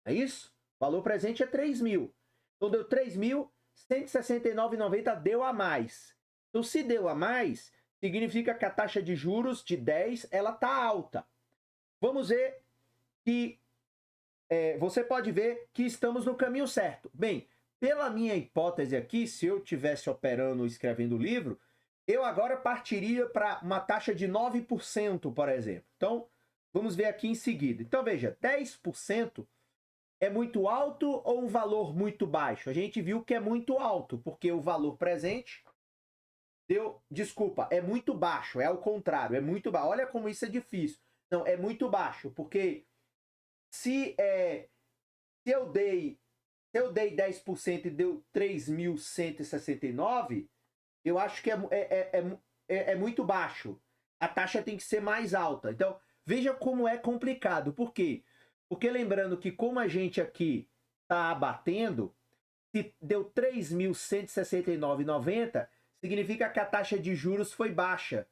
É isso? O valor presente é 3.000. Então, deu 3.000. 169,90 deu a mais. Então, se deu a mais, significa que a taxa de juros de 10 ela está alta. Vamos ver que você pode ver que estamos no caminho certo. Bem, pela minha hipótese aqui, se eu estivesse operando ou escrevendo o livro, eu agora partiria para uma taxa de 9%, por exemplo. Então, vamos ver aqui em seguida. Então, veja, 10% é muito alto ou um valor muito baixo? A gente viu que é muito alto, porque o valor presente é muito baixo, é ao contrário, é muito baixo. Olha como isso é difícil. Não, é muito baixo, porque se eu dei 10% e deu 3.169, eu acho que é muito baixo. A taxa tem que ser mais alta. Então, veja como é complicado. Por quê? Porque lembrando que como a gente aqui está abatendo, se deu 3.169,90, significa que a taxa de juros foi baixa.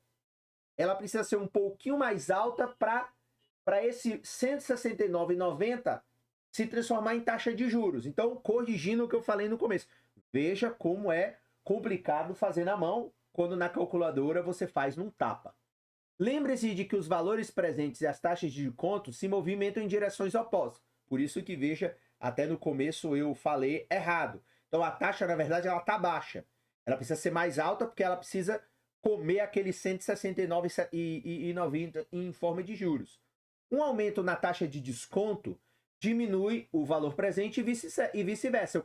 Ela precisa ser um pouquinho mais alta para esse 169,90 se transformar em taxa de juros. Então, corrigindo o que eu falei no começo, veja como é complicado fazer na mão, quando na calculadora você faz num tapa. Lembre-se de que os valores presentes e as taxas de desconto se movimentam em direções opostas. Por isso que, veja, até no começo eu falei errado. Então, a taxa, na verdade, ela está baixa. Ela precisa ser mais alta porque ela precisa comer aquele 169,90 em forma de juros. Um aumento na taxa de desconto diminui o valor presente e vice-versa.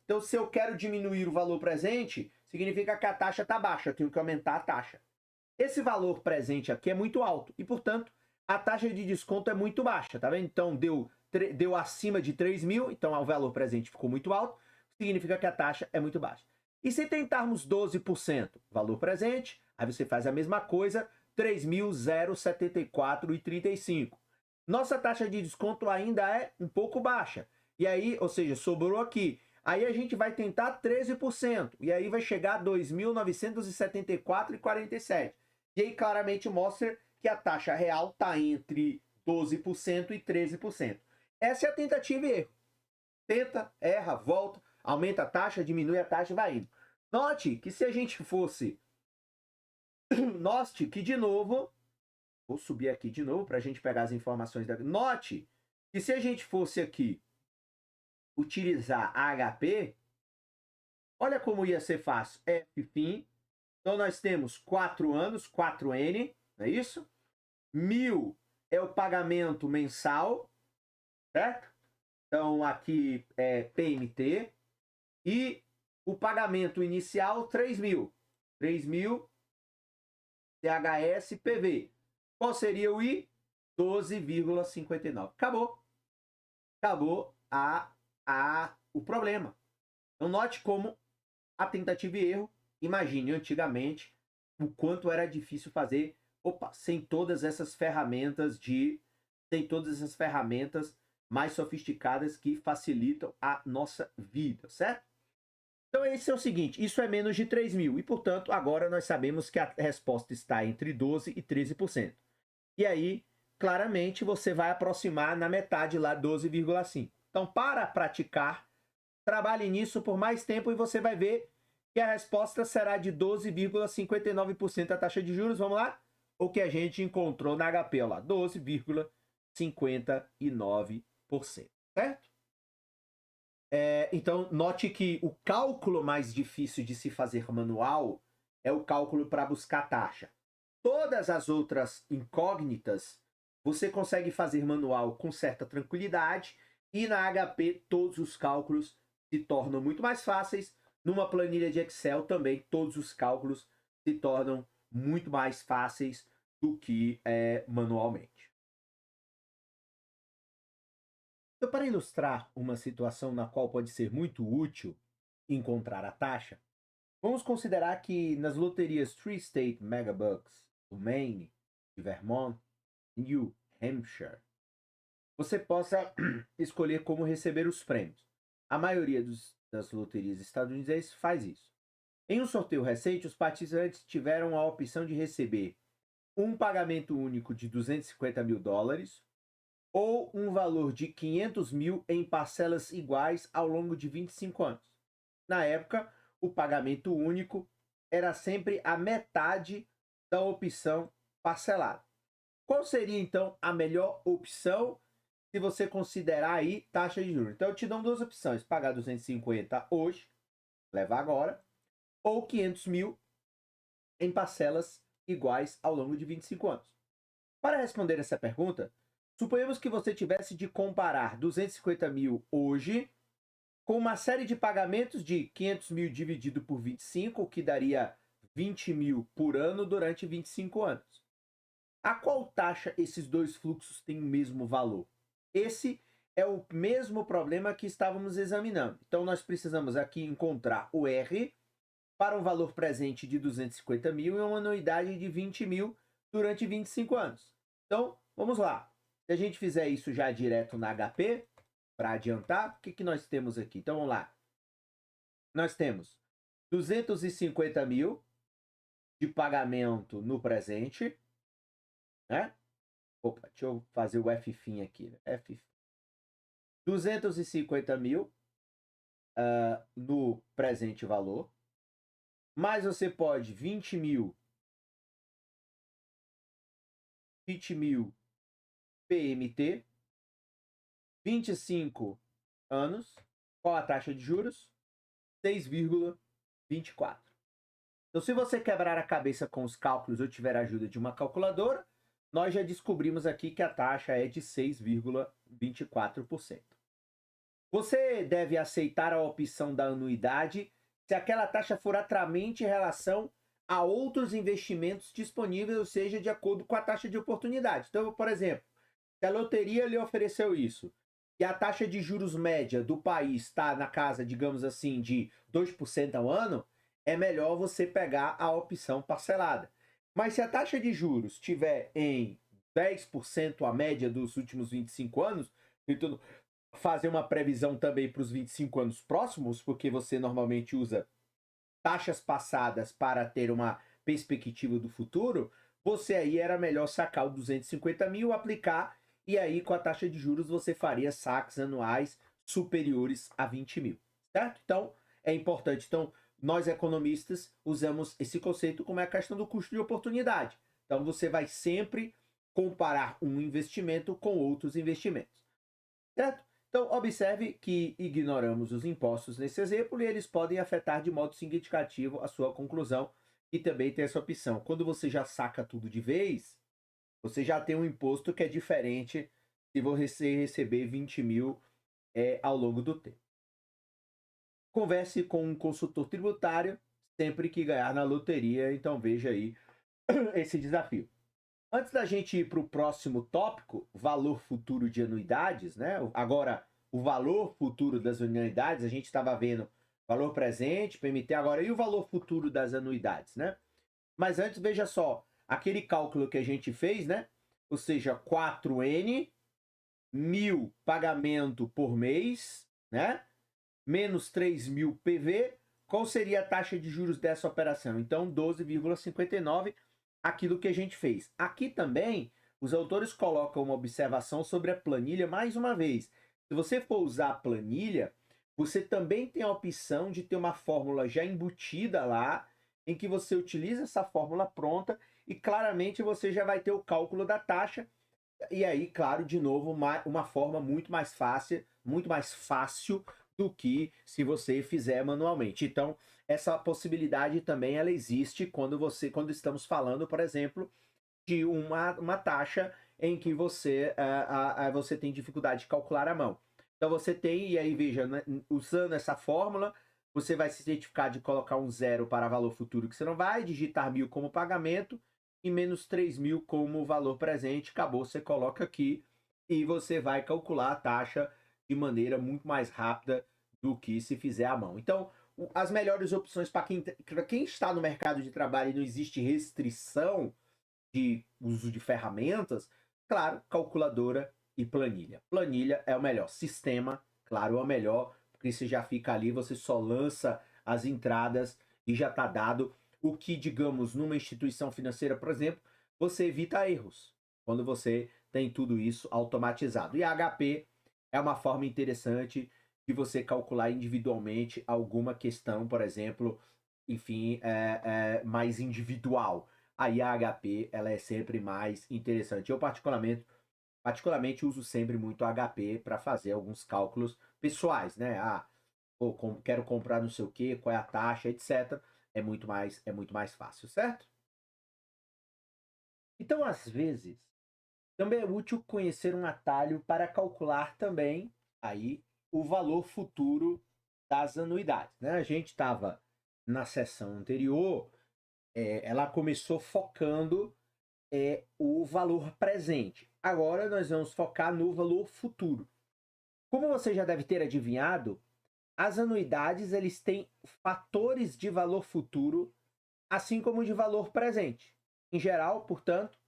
Então, se eu quero diminuir o valor presente, significa que a taxa está baixa, eu tenho que aumentar a taxa. Esse valor presente aqui é muito alto e, portanto, a taxa de desconto é muito baixa, tá vendo? Então, deu acima de 3 mil, então o valor presente ficou muito alto, significa que a taxa é muito baixa. E se tentarmos 12%, valor presente, aí você faz a mesma coisa, 3.074,35. Nossa taxa de desconto ainda é um pouco baixa. E aí, ou seja, sobrou aqui. Aí a gente vai tentar 13%. E aí vai chegar a 2.974,47. E aí claramente mostra que a taxa real está entre 12% e 13%. Essa é a tentativa e erro. Tenta, erra, volta, aumenta a taxa, diminui a taxa e vai indo. Note que se a gente fosse... Note que, de novo... Vou subir aqui de novo para a gente pegar as informações. Note que se a gente fosse aqui utilizar HP, olha como ia ser fácil. Fim. Então, nós temos 4 anos, 4N, não é isso? 1.000 é o pagamento mensal, certo? Então, aqui é PMT. E o pagamento inicial, 3.000. 3.000 CHS PV. Qual seria o I? 12,59. Acabou. Acabou o problema. Então, note como a tentativa e erro, imagine antigamente o quanto era difícil fazer, sem todas essas ferramentas mais sofisticadas que facilitam a nossa vida, certo? Então, esse é o seguinte, isso é menos de 3 mil e, portanto, agora nós sabemos que a resposta está entre 12% e 13%. E aí, claramente, você vai aproximar na metade lá, 12,5%. Então, para praticar, trabalhe nisso por mais tempo e você vai ver que a resposta será de 12,59% a taxa de juros. Vamos lá? O que a gente encontrou na HP, lá, 12,59%, certo? Então, note que o cálculo mais difícil de se fazer manual é o cálculo para buscar taxa. Todas as outras incógnitas você consegue fazer manual com certa tranquilidade e na HP todos os cálculos se tornam muito mais fáceis. Numa planilha de Excel também todos os cálculos se tornam muito mais fáceis do que manualmente. Então, para ilustrar uma situação na qual pode ser muito útil encontrar a taxa, vamos considerar que nas loterias Three State Megabucks do Maine, de Vermont, New Hampshire, você possa escolher como receber os prêmios. A maioria das loterias estadunidenses faz isso. Em um sorteio recente, os participantes tiveram a opção de receber um pagamento único de $250 mil ou um valor de 500 mil em parcelas iguais ao longo de 25 anos. Na época, o pagamento único era sempre a metade da opção parcelada. Qual seria, então, a melhor opção se você considerar aí taxa de juros? Então, eu te dou duas opções: pagar 250 hoje, leva agora, ou 500 mil em parcelas iguais ao longo de 25 anos. Para responder essa pergunta, suponhamos que você tivesse de comparar 250 mil hoje com uma série de pagamentos de 500 mil dividido por 25, o que daria 20 mil por ano durante 25 anos. A qual taxa esses dois fluxos têm o mesmo valor? Esse é o mesmo problema que estávamos examinando. Então, nós precisamos aqui encontrar o R para um valor presente de 250 mil e uma anuidade de 20 mil durante 25 anos. Então, vamos lá. Se a gente fizer isso já direto na HP, para adiantar, o que nós temos aqui? Então, vamos lá. Nós temos 250 mil de pagamento no presente, né? Opa, deixa eu fazer o F-FIM aqui. Né? F 250 mil no presente valor. Mais você pode 20 mil PMT, 25 anos. Qual a taxa de juros? 6,24. Então, se você quebrar a cabeça com os cálculos ou tiver a ajuda de uma calculadora, nós já descobrimos aqui que a taxa é de 6,24%. Você deve aceitar a opção da anuidade se aquela taxa for atraente em relação a outros investimentos disponíveis, ou seja, de acordo com a taxa de oportunidade. Então, por exemplo, se a loteria lhe ofereceu isso, e a taxa de juros média do país está na casa, digamos assim, de 2% ao ano, é melhor você pegar a opção parcelada. Mas se a taxa de juros estiver em 10% a média dos últimos 25 anos, tentando fazer uma previsão também para os 25 anos próximos, porque você normalmente usa taxas passadas para ter uma perspectiva do futuro, você aí era melhor sacar o 250 mil, aplicar, e aí com a taxa de juros você faria saques anuais superiores a 20 mil, certo? Então, é importante. Então, nós economistas usamos esse conceito como é a questão do custo de oportunidade. Então, você vai sempre comparar um investimento com outros investimentos, certo? Então, observe que ignoramos os impostos nesse exemplo e eles podem afetar de modo significativo a sua conclusão. E também tem essa opção. Quando você já saca tudo de vez, você já tem um imposto que é diferente se você receber 20 mil ao longo do tempo. Converse com um consultor tributário sempre que ganhar na loteria. Então, veja aí esse desafio. Antes da gente ir para o próximo tópico, valor futuro de anuidades, né? Agora, o valor futuro das anuidades, a gente estava vendo valor presente, PMT, agora e o valor futuro das anuidades, né? Mas antes, veja só, aquele cálculo que a gente fez, né? Ou seja, 4N, 1.000 pagamento por mês, né? Menos 3.000 PV, qual seria a taxa de juros dessa operação? Então, 12,59, aquilo que a gente fez. Aqui também, os autores colocam uma observação sobre a planilha, mais uma vez. Se você for usar a planilha, você também tem a opção de ter uma fórmula já embutida lá, em que você utiliza essa fórmula pronta e claramente você já vai ter o cálculo da taxa. E aí, claro, de novo, uma forma muito mais fácil do que se você fizer manualmente. Então, essa possibilidade também ela existe quando estamos falando, por exemplo, de uma taxa em que você tem dificuldade de calcular à mão. Então você tem, e aí veja, né, usando essa fórmula, você vai se certificar de colocar um zero para valor futuro que você não vai, digitar 1.000 como pagamento e menos 3.000 como valor presente. Acabou, você coloca aqui e você vai calcular a taxa de maneira muito mais rápida do que se fizer à mão. Então, as melhores opções para quem está no mercado de trabalho e não existe restrição de uso de ferramentas, claro, calculadora e planilha. Planilha é o melhor. Sistema, claro, é o melhor, porque você já fica ali, você só lança as entradas e já está dado. O que, digamos, numa instituição financeira, por exemplo, você evita erros quando você tem tudo isso automatizado. E a HP é uma forma interessante de você calcular individualmente alguma questão, por exemplo, enfim, mais individual. Aí a HP ela é sempre mais interessante. Eu particularmente uso sempre muito a HP para fazer alguns cálculos pessoais, né? Pô, quero comprar não sei o quê, qual é a taxa, etc. É muito mais fácil, certo? Então, às vezes, também é útil conhecer um atalho para calcular também aí o valor futuro das anuidades, né? A gente estava na sessão anterior, ela começou focando o valor presente. Agora nós vamos focar no valor futuro. Como você já deve ter adivinhado, as anuidades eles têm fatores de valor futuro, assim como de valor presente. Em geral, portanto,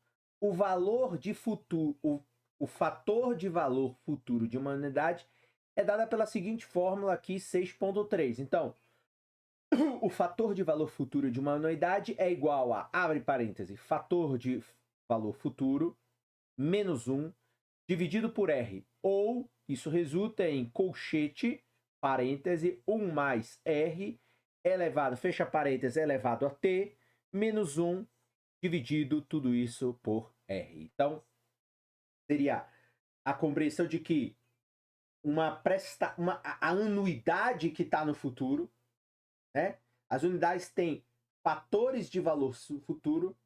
o valor de futuro, o fator de valor futuro de uma unidade é dada pela seguinte fórmula aqui, 6.3. Então, o fator de valor futuro de uma anuidade é igual a, abre parêntese, fator de valor futuro menos 1 dividido por R. Ou isso resulta em colchete, parêntese, 1 mais R elevado, fecha parêntese, elevado a T, menos 1 dividido tudo isso por R. Então, seria a compreensão de que a anuidade que está no futuro, né? As unidades têm fatores de valor futuro,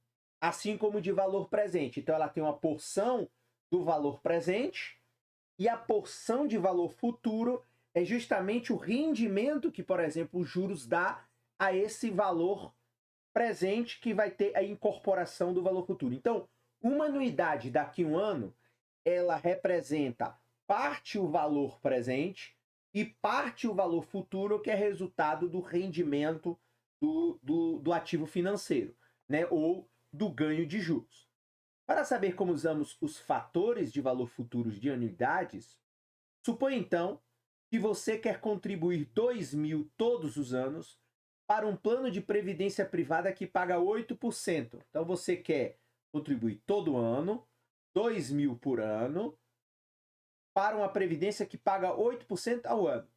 assim como de valor presente. Então, ela tem uma porção do valor presente e a porção de valor futuro é justamente o rendimento que, por exemplo, os juros dá a esse valor presente que vai ter a incorporação do valor futuro. Então, uma anuidade daqui a um ano, ela representa parte o valor presente e parte o valor futuro, que é resultado do rendimento do ativo financeiro, né? Ou do ganho de juros. Para saber como usamos os fatores de valor futuros de anuidades, suponha então que você quer contribuir 2.000 todos os anos para um plano de previdência privada que paga 8%. Então você quer contribuir todo ano, 2.000 por ano, para uma previdência que paga 8% ao ano.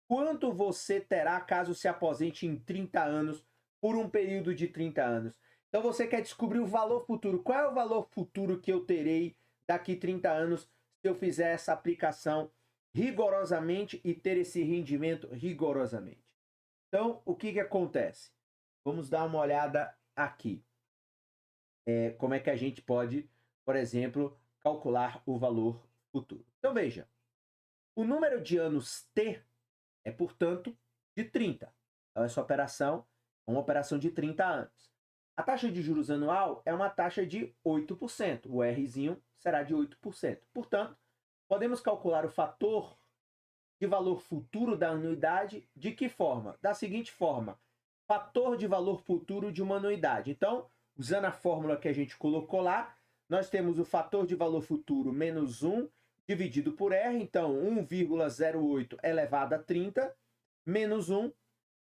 Quanto você terá caso se aposente em 30 anos, por um período de 30 anos? Então você quer descobrir o valor futuro. Qual é o valor futuro que eu terei daqui 30 anos se eu fizer essa aplicação rigorosamente e ter esse rendimento rigorosamente? Então, o que acontece? Vamos dar uma olhada aqui. Como é que a gente pode, por exemplo, calcular o valor futuro. Então, veja. O número de anos T é, portanto, de 30. Então, essa operação é uma operação de 30 anos. A taxa de juros anual é uma taxa de 8%. O Rzinho será de 8%. Portanto, podemos calcular o fator de valor futuro da anuidade de que forma? Da seguinte forma, fator de valor futuro de uma anuidade. Então, usando a fórmula que a gente colocou lá, nós temos o fator de valor futuro menos 1 dividido por R, então 1,08 elevado a 30, menos 1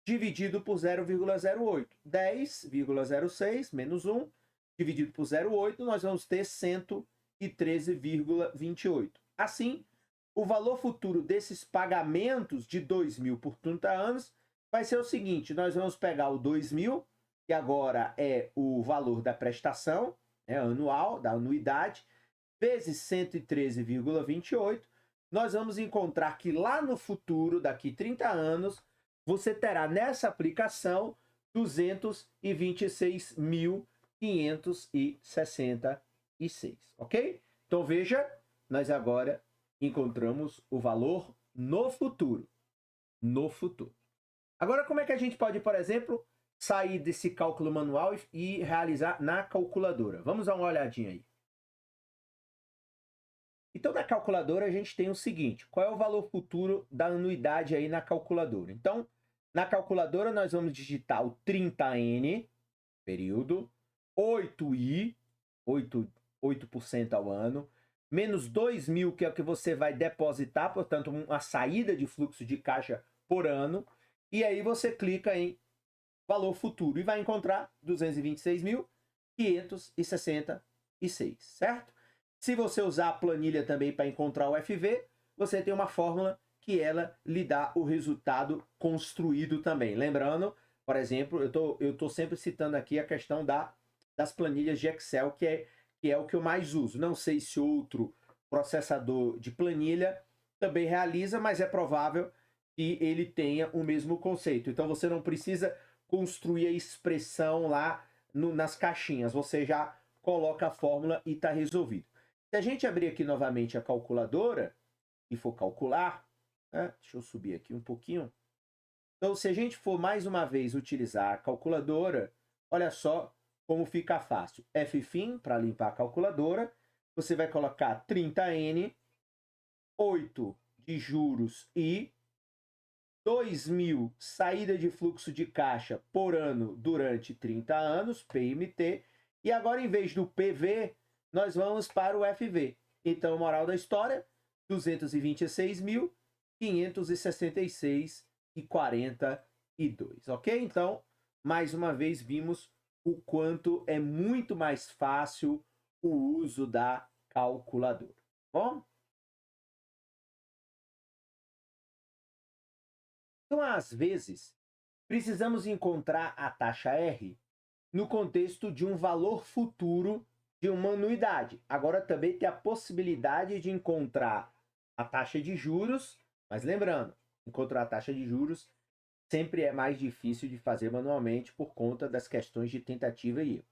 dividido por 0,08. 10,06 menos 1 dividido por 0,8, nós vamos ter 113,28. Assim, o valor futuro desses pagamentos de 2.000 por 30 anos vai ser o seguinte, nós vamos pegar o 2.000, que agora é o valor da prestação, anual, da anuidade, vezes 113,28, nós vamos encontrar que lá no futuro, daqui 30 anos, você terá nessa aplicação 226.566, ok? Então veja, nós agora encontramos o valor no futuro. No futuro. Agora, como é que a gente pode, por exemplo, sair desse cálculo manual e realizar na calculadora? Vamos dar uma olhadinha aí. Então, na calculadora, a gente tem o seguinte, qual é o valor futuro da anuidade aí na calculadora? Então, na calculadora, nós vamos digitar o 30N, período, 8I, 8% ao ano, menos 2.000, que é o que você vai depositar, portanto, uma saída de fluxo de caixa por ano, e aí você clica em valor futuro e vai encontrar 226.566, certo? Se você usar a planilha também para encontrar o FV, você tem uma fórmula que ela lhe dá o resultado construído também. Lembrando, por exemplo, eu tô sempre citando aqui a questão das planilhas de Excel, que é o que eu mais uso. Não sei se outro processador de planilha também realiza, mas é provável que ele tenha o mesmo conceito. Então você não precisa construir a expressão lá nas caixinhas, você já coloca a fórmula e está resolvido. Se a gente abrir aqui novamente a calculadora e for calcular, né? Deixa eu subir aqui um pouquinho. Então, se a gente for mais uma vez utilizar a calculadora, olha só como fica fácil. Ffin, para limpar a calculadora, você vai colocar 30N, 8 de juros e 2.000 saída de fluxo de caixa por ano durante 30 anos, PMT, e agora em vez do PV, nós vamos para o FV. Então, moral da história, 226.566,42, ok? Então, mais uma vez vimos o quanto é muito mais fácil o uso da calculadora. Bom? Então, às vezes, precisamos encontrar a taxa R no contexto de um valor futuro de uma anuidade. Agora também tem a possibilidade de encontrar a taxa de juros, mas lembrando, encontrar a taxa de juros sempre é mais difícil de fazer manualmente por conta das questões de tentativa e erro.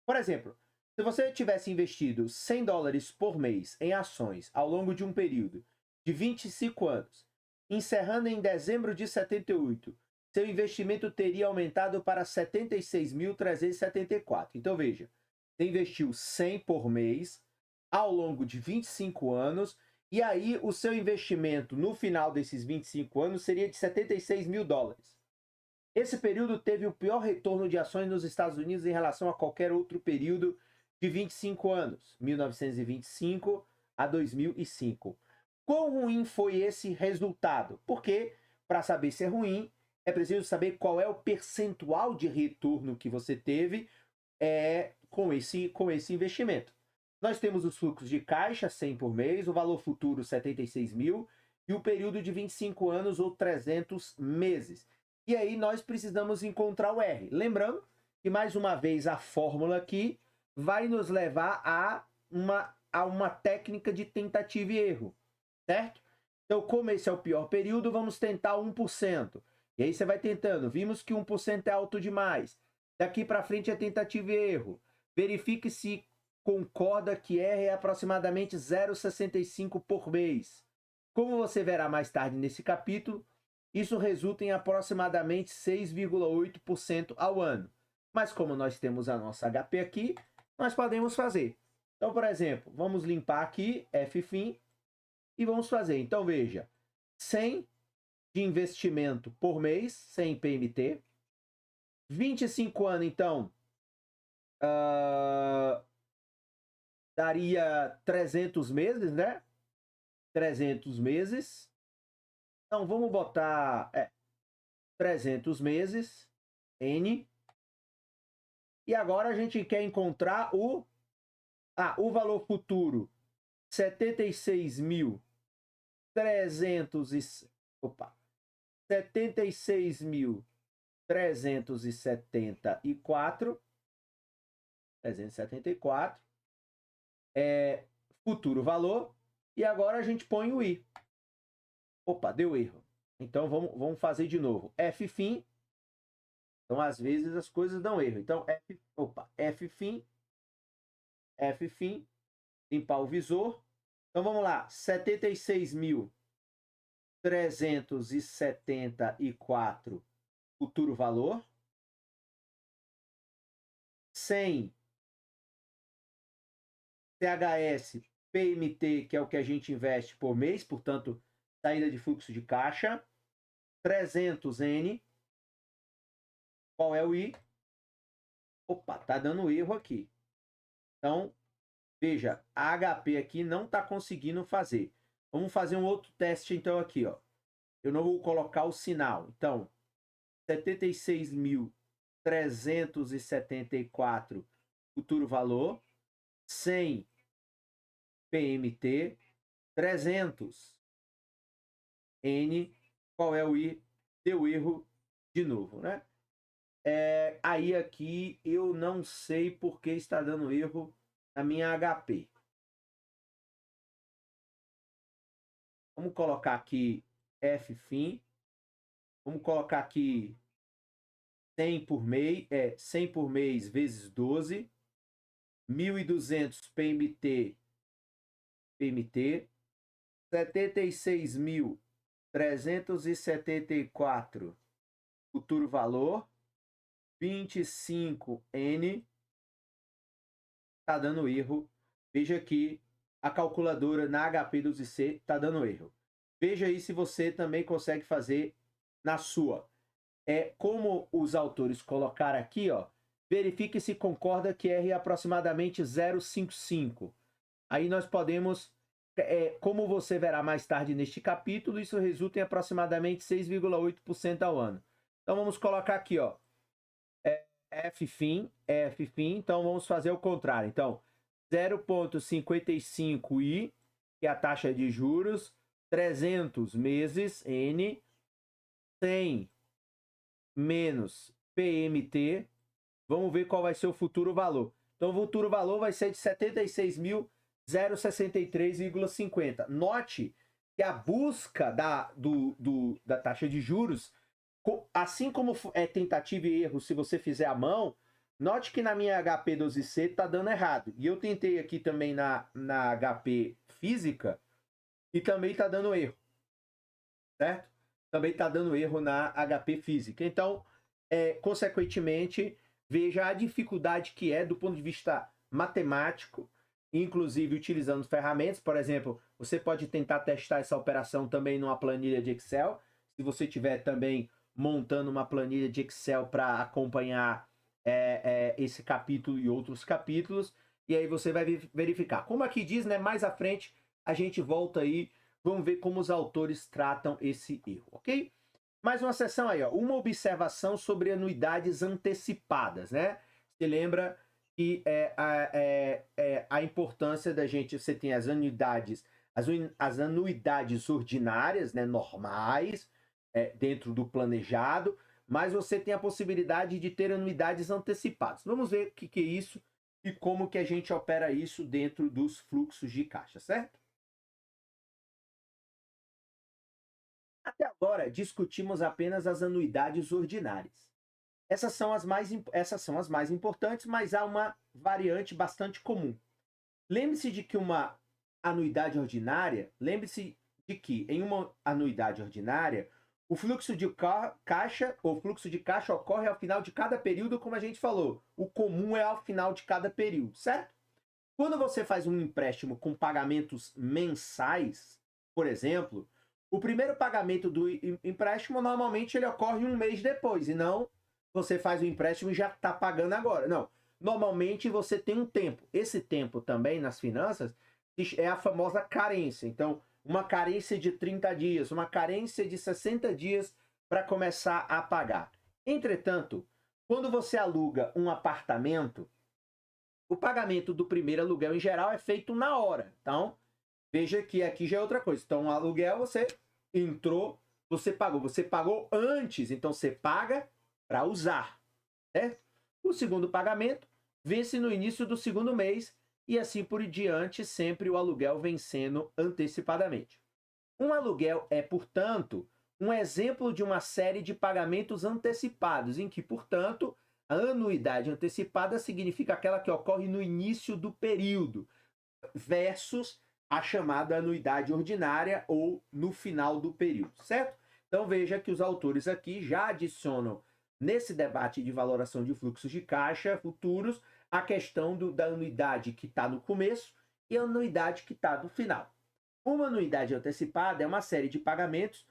Por exemplo, se você tivesse investido $100 por mês em ações ao longo de um período de 25 anos, encerrando em dezembro de 78, seu investimento teria aumentado para 76.374. Então veja, você investiu 100 por mês ao longo de 25 anos, e aí o seu investimento no final desses 25 anos seria de $76.000. Esse período teve o pior retorno de ações nos Estados Unidos em relação a qualquer outro período de 25 anos, 1925 a 2005. Quão ruim foi esse resultado? Porque, para saber se é ruim, é preciso saber qual é o percentual de retorno que você teve com esse investimento. Nós temos os fluxos de caixa, 100 por mês, o valor futuro, 76.000, e o período de 25 anos ou 300 meses. E aí nós precisamos encontrar o R. Lembrando que, mais uma vez, a fórmula aqui vai nos levar a uma técnica de tentativa e erro, certo? Então, como esse é o pior período, vamos tentar 1%. E aí você vai tentando. Vimos que 1% é alto demais. Daqui para frente é tentativa e erro. Verifique se concorda que R é aproximadamente 0,65 por mês. Como você verá mais tarde nesse capítulo, isso resulta em aproximadamente 6,8% ao ano. Mas como nós temos a nossa HP aqui, nós podemos fazer. Então, por exemplo, vamos limpar aqui, Ffin, e vamos fazer. Então, veja, 100 de investimento por mês, 100 PMT. 25 anos, então, daria 300 meses, né? 300 meses. Então, vamos botar 300 meses, N. E agora a gente quer encontrar o valor futuro, 76.374, futuro valor, e agora a gente põe o I. Opa, deu erro. Então vamos fazer de novo. Ffin. Então, às vezes as coisas dão erro. Então, Ffin, limpar o visor. Então, vamos lá. 76.374, futuro valor. 100 CHS PMT, que é o que a gente investe por mês, portanto, saída de fluxo de caixa. 300N. Qual é o I? Opa, tá dando erro aqui. Então, veja, a HP aqui não está conseguindo fazer. Vamos fazer um outro teste, então, aqui, ó. Eu não vou colocar o sinal. Então, 76.374, futuro valor. 100 PMT. 300 N, qual é o I? Deu erro de novo, né? Aí aqui eu não sei por que está dando erro na minha HP. Vamos colocar aqui F-fim. Vamos colocar aqui 100 por mês, 100 por mês vezes 12. 1.200 PMT, 76.374 futuro valor, 25N, tá dando erro. Veja aqui, a calculadora na HP12C tá dando erro. Veja aí se você também consegue fazer na sua. Como os autores colocaram aqui, ó, verifique se concorda que R é aproximadamente 0,55. Aí nós podemos, como você verá mais tarde neste capítulo, isso resulta em aproximadamente 6,8% ao ano. Então vamos colocar aqui, ó, F-fim, então vamos fazer o contrário. Então, 0,55I, que é a taxa de juros, 300 meses, N, 100 menos PMT, vamos ver qual vai ser o futuro valor. Então, o futuro valor vai ser de 76.063,50. Note que a busca da taxa de juros, assim como é tentativa e erro se você fizer à mão, note que na minha HP12C está dando errado. E eu tentei aqui também na HP física e também está dando erro. Certo? Também está dando erro na HP física. Então, consequentemente, veja a dificuldade que é do ponto de vista matemático, inclusive utilizando ferramentas. Por exemplo, você pode tentar testar essa operação também numa planilha de Excel. Se você estiver também montando uma planilha de Excel para acompanhar esse capítulo e outros capítulos, e aí você vai verificar. Como aqui diz, né, mais à frente a gente volta aí. Vamos ver como os autores tratam esse erro, ok? Mais uma seção aí, ó. Uma observação sobre anuidades antecipadas, né? Você lembra que a importância da gente... Você tem as anuidades ordinárias, né, normais, dentro do planejado, mas você tem a possibilidade de ter anuidades antecipadas. Vamos ver o que é isso e como que a gente opera isso dentro dos fluxos de caixa, certo? Até agora, discutimos apenas as anuidades ordinárias. Essas são as mais importantes, mas há uma variante bastante comum. Lembre-se de que uma anuidade ordinária, em uma anuidade ordinária, o fluxo de caixa ocorre ao final de cada período, como a gente falou. O comum é ao final de cada período, certo? Quando você faz um empréstimo com pagamentos mensais, por exemplo, o primeiro pagamento do empréstimo, normalmente ele ocorre um mês depois, e não você faz o empréstimo e já está pagando agora. Não. Normalmente você tem um tempo. Esse tempo também nas finanças é a famosa carência. Então, uma carência de 30 dias, uma carência de 60 dias para começar a pagar. Entretanto, quando você aluga um apartamento, o pagamento do primeiro aluguel em geral é feito na hora. Então, veja que aqui já é outra coisa. Então, o aluguel você entrou, você pagou antes, então você paga para usar. Certo? O segundo pagamento vence no início do segundo mês e assim por diante, sempre o aluguel vencendo antecipadamente. Um aluguel é, portanto, um exemplo de uma série de pagamentos antecipados, em que, portanto, a anuidade antecipada significa aquela que ocorre no início do período, versus a chamada anuidade ordinária ou no final do período, certo? Então veja que os autores aqui já adicionam nesse debate de valoração de fluxos de caixa futuros a questão da anuidade que está no começo e a anuidade que está no final. Uma anuidade antecipada é uma série de pagamentos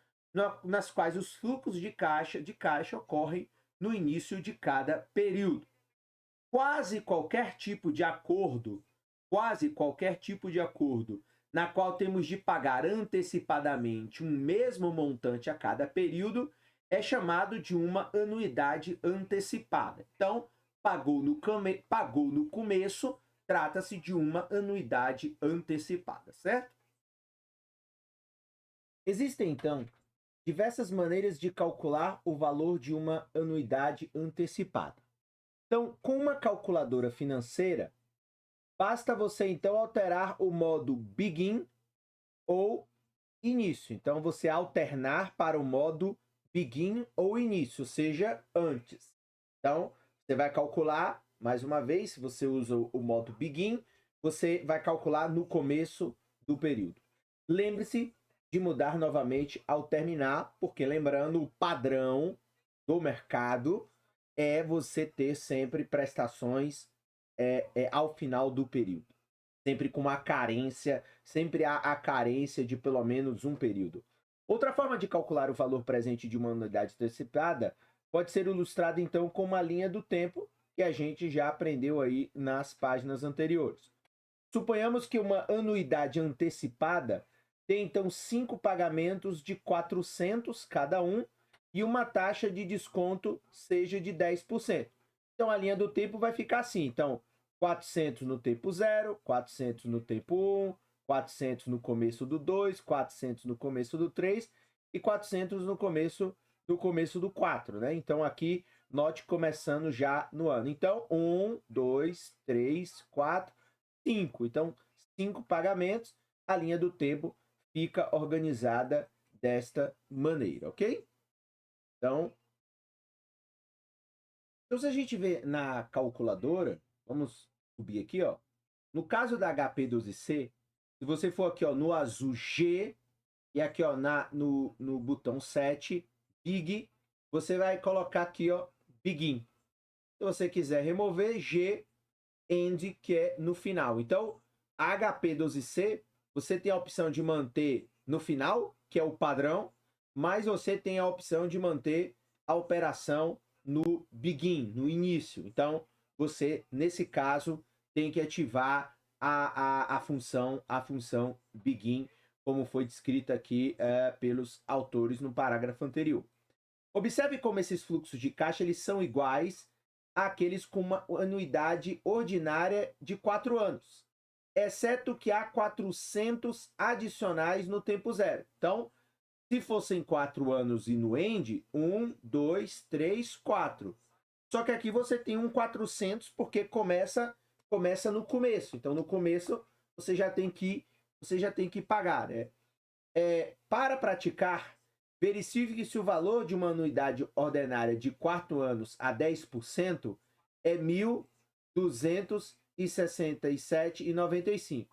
nas quais os fluxos de caixa ocorrem no início de cada período. Quase qualquer tipo de acordo na qual temos de pagar antecipadamente um mesmo montante a cada período é chamado de uma anuidade antecipada. Então, pagou no começo, trata-se de uma anuidade antecipada, certo? Existem, então, diversas maneiras de calcular o valor de uma anuidade antecipada. Então, com uma calculadora financeira, basta você então alterar o modo Begin ou Início. Então, você alternar para o modo Begin ou Início, ou seja, antes. Então, você vai calcular, mais uma vez, se você usa o modo Begin, você vai calcular no começo do período. Lembre-se de mudar novamente ao terminar, porque lembrando, o padrão do mercado é você ter sempre prestações ao final do período. Sempre com uma carência, sempre há a carência de pelo menos um período. Outra forma de calcular o valor presente de uma anuidade antecipada pode ser ilustrada então com uma linha do tempo que a gente já aprendeu aí nas páginas anteriores. Suponhamos que uma anuidade antecipada tem então 5 pagamentos de 400 cada um e uma taxa de desconto seja de 10%. Então a linha do tempo vai ficar assim. Então, 400 no tempo 0, 400 no tempo 1, 400 no começo do 2, 400 no começo do 3 e 400 no começo do 4, né? Então aqui, note começando já no ano. Então, 1, 2, 3, 4, 5. Então, 5 pagamentos, a linha do tempo fica organizada desta maneira, ok? Então, se a gente vê na calculadora, vamos subir aqui, ó. No caso da HP12C, se você for aqui, ó, no azul G e aqui, ó, no botão 7, Big, você vai colocar aqui, ó, Begin. Se você quiser remover, G, End, que é no final. Então, a HP12C, você tem a opção de manter no final, que é o padrão, mas você tem a opção de manter a operação no Begin, no início. Então, você, nesse caso, tem que ativar a função Begin, como foi descrita aqui pelos autores no parágrafo anterior. Observe como esses fluxos de caixa eles são iguais àqueles com uma anuidade ordinária de 4 anos, exceto que há 400 adicionais no tempo 0. Então, se fossem 4 anos e no end, 1, 2, 3, 4. Só que aqui você tem um 400 porque começa no começo. Então, no começo, você já tem que pagar, né? Para praticar, verifique se o valor de uma anuidade ordinária de 4 anos a 10% é R$ 1.267,95.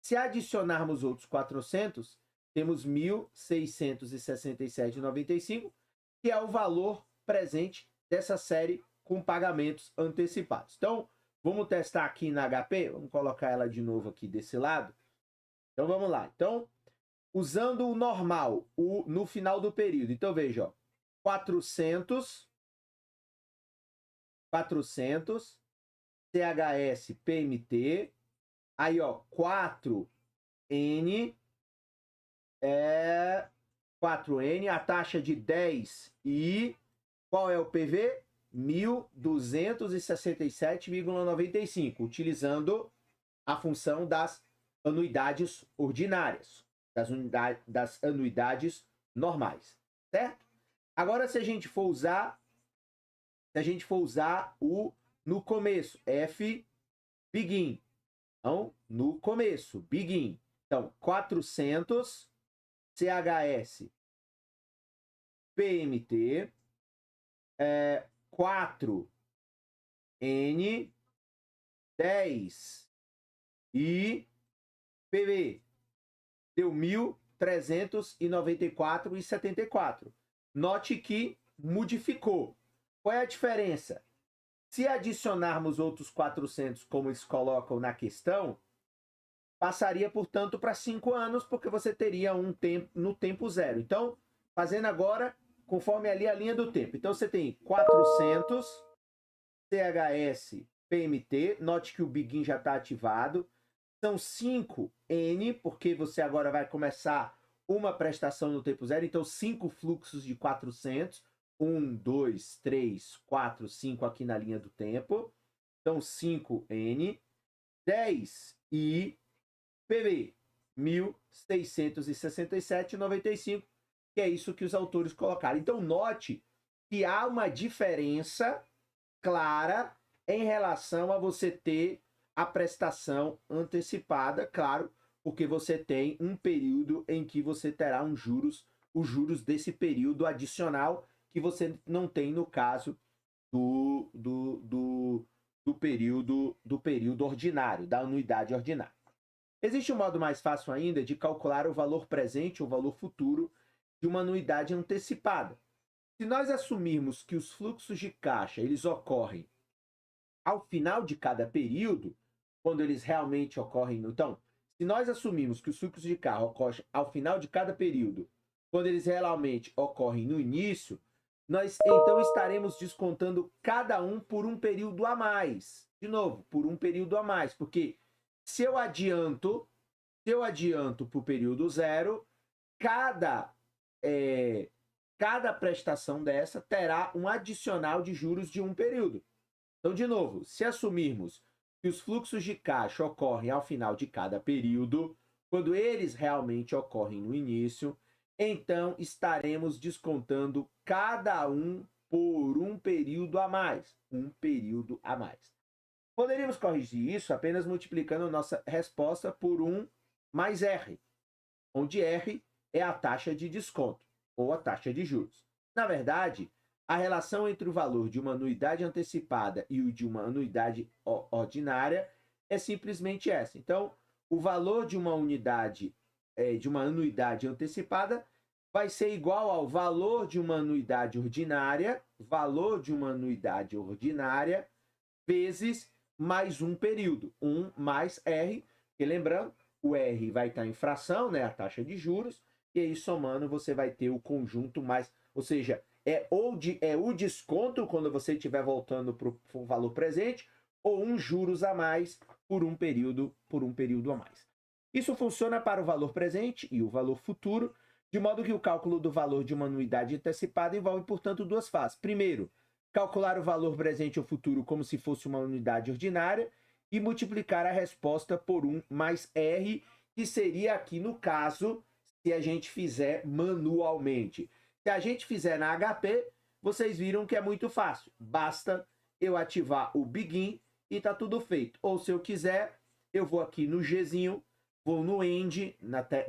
Se adicionarmos outros 400, temos R$ 1.667,95, que é o valor presente dessa série com pagamentos antecipados. Então, vamos testar aqui na HP, vamos colocar ela de novo aqui desse lado. Então, vamos lá. Então, usando o normal, no final do período. Então, veja, ó, 400, CHS, PMT, aí, ó, 4N, 4N, a taxa de 10 e qual é o PV? 1.267,95, utilizando a função das anuidades ordinárias, das anuidades normais, certo? Agora, se a gente for usar o no começo, F Begin. Então, no começo, Begin. Então, 400 CHS PMT 4N 10 e PV deu 1.394,74. Note que modificou. Qual é a diferença? Se adicionarmos outros 400, como eles colocam na questão, passaria, portanto, para 5 anos, porque você teria um tempo no tempo 0. Então, fazendo agora, conforme ali a linha do tempo. Então, você tem 400 CHS PMT, note que o Begin já está ativado. São 5N, porque você agora vai começar uma prestação no tempo 0, então 5 fluxos de 400. 1, 2, 3, 4, 5 aqui na linha do tempo. Então, 5N, 10 e PV, 1.667,95, que é isso que os autores colocaram. Então, note que há uma diferença clara em relação a você ter a prestação antecipada, claro, porque você tem um período em que você terá os juros desse período adicional que você não tem no caso do período ordinário, da anuidade ordinária. Existe um modo mais fácil ainda de calcular o valor presente ou valor futuro de uma anuidade antecipada. Se nós assumirmos que os fluxos de caixa eles ocorrem ao final de cada período, quando eles realmente ocorrem. Então, se nós assumirmos que os fluxos de caixa ocorrem ao final de cada período, quando eles realmente ocorrem no início, nós então estaremos descontando cada um por um período a mais. De novo, por um período a mais, porque se eu adianto para o período zero, cada prestação dessa terá um adicional de juros de um período. Então, de novo, se assumirmos que os fluxos de caixa ocorrem ao final de cada período, quando eles realmente ocorrem no início, então estaremos descontando cada um por um período a mais. Um período a mais. Poderíamos corrigir isso apenas multiplicando nossa resposta por 1 mais R, onde R é a taxa de desconto, ou a taxa de juros. Na verdade, a relação entre o valor de uma anuidade antecipada e o de uma anuidade ordinária é simplesmente essa. Então, o valor de uma anuidade antecipada vai ser igual ao valor de uma anuidade ordinária, vezes mais um período, 1 mais R, porque lembrando, o R vai estar em fração, né, a taxa de juros, e aí somando você vai ter o conjunto mais, ou seja, é o desconto quando você estiver voltando para o valor presente, ou um juros a mais por um período a mais. Isso funciona para o valor presente e o valor futuro, de modo que o cálculo do valor de uma anuidade antecipada envolve, portanto, duas fases. Primeiro, calcular o valor presente ou futuro como se fosse uma unidade ordinária e multiplicar a resposta por 1 mais R, que seria aqui no caso, se a gente fizer manualmente. Se a gente fizer na HP, vocês viram que é muito fácil. Basta eu ativar o begin e tá tudo feito. Ou se eu quiser, eu vou aqui no Gzinho, vou no end,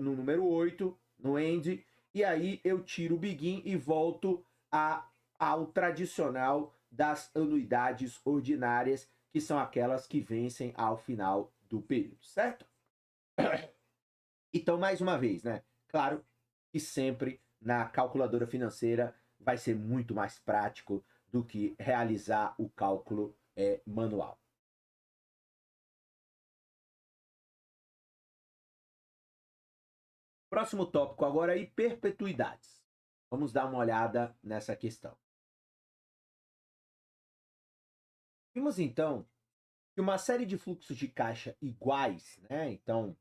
no número 8, no end, e aí eu tiro o begin e volto ao tradicional das anuidades ordinárias, que são aquelas que vencem ao final do período, certo? Então, mais uma vez, né? Claro que sempre na calculadora financeira vai ser muito mais prático do que realizar o cálculo manual. Próximo tópico agora é perpetuidades. Vamos dar uma olhada nessa questão. Vimos então que uma série de fluxos de caixa iguais, né? Então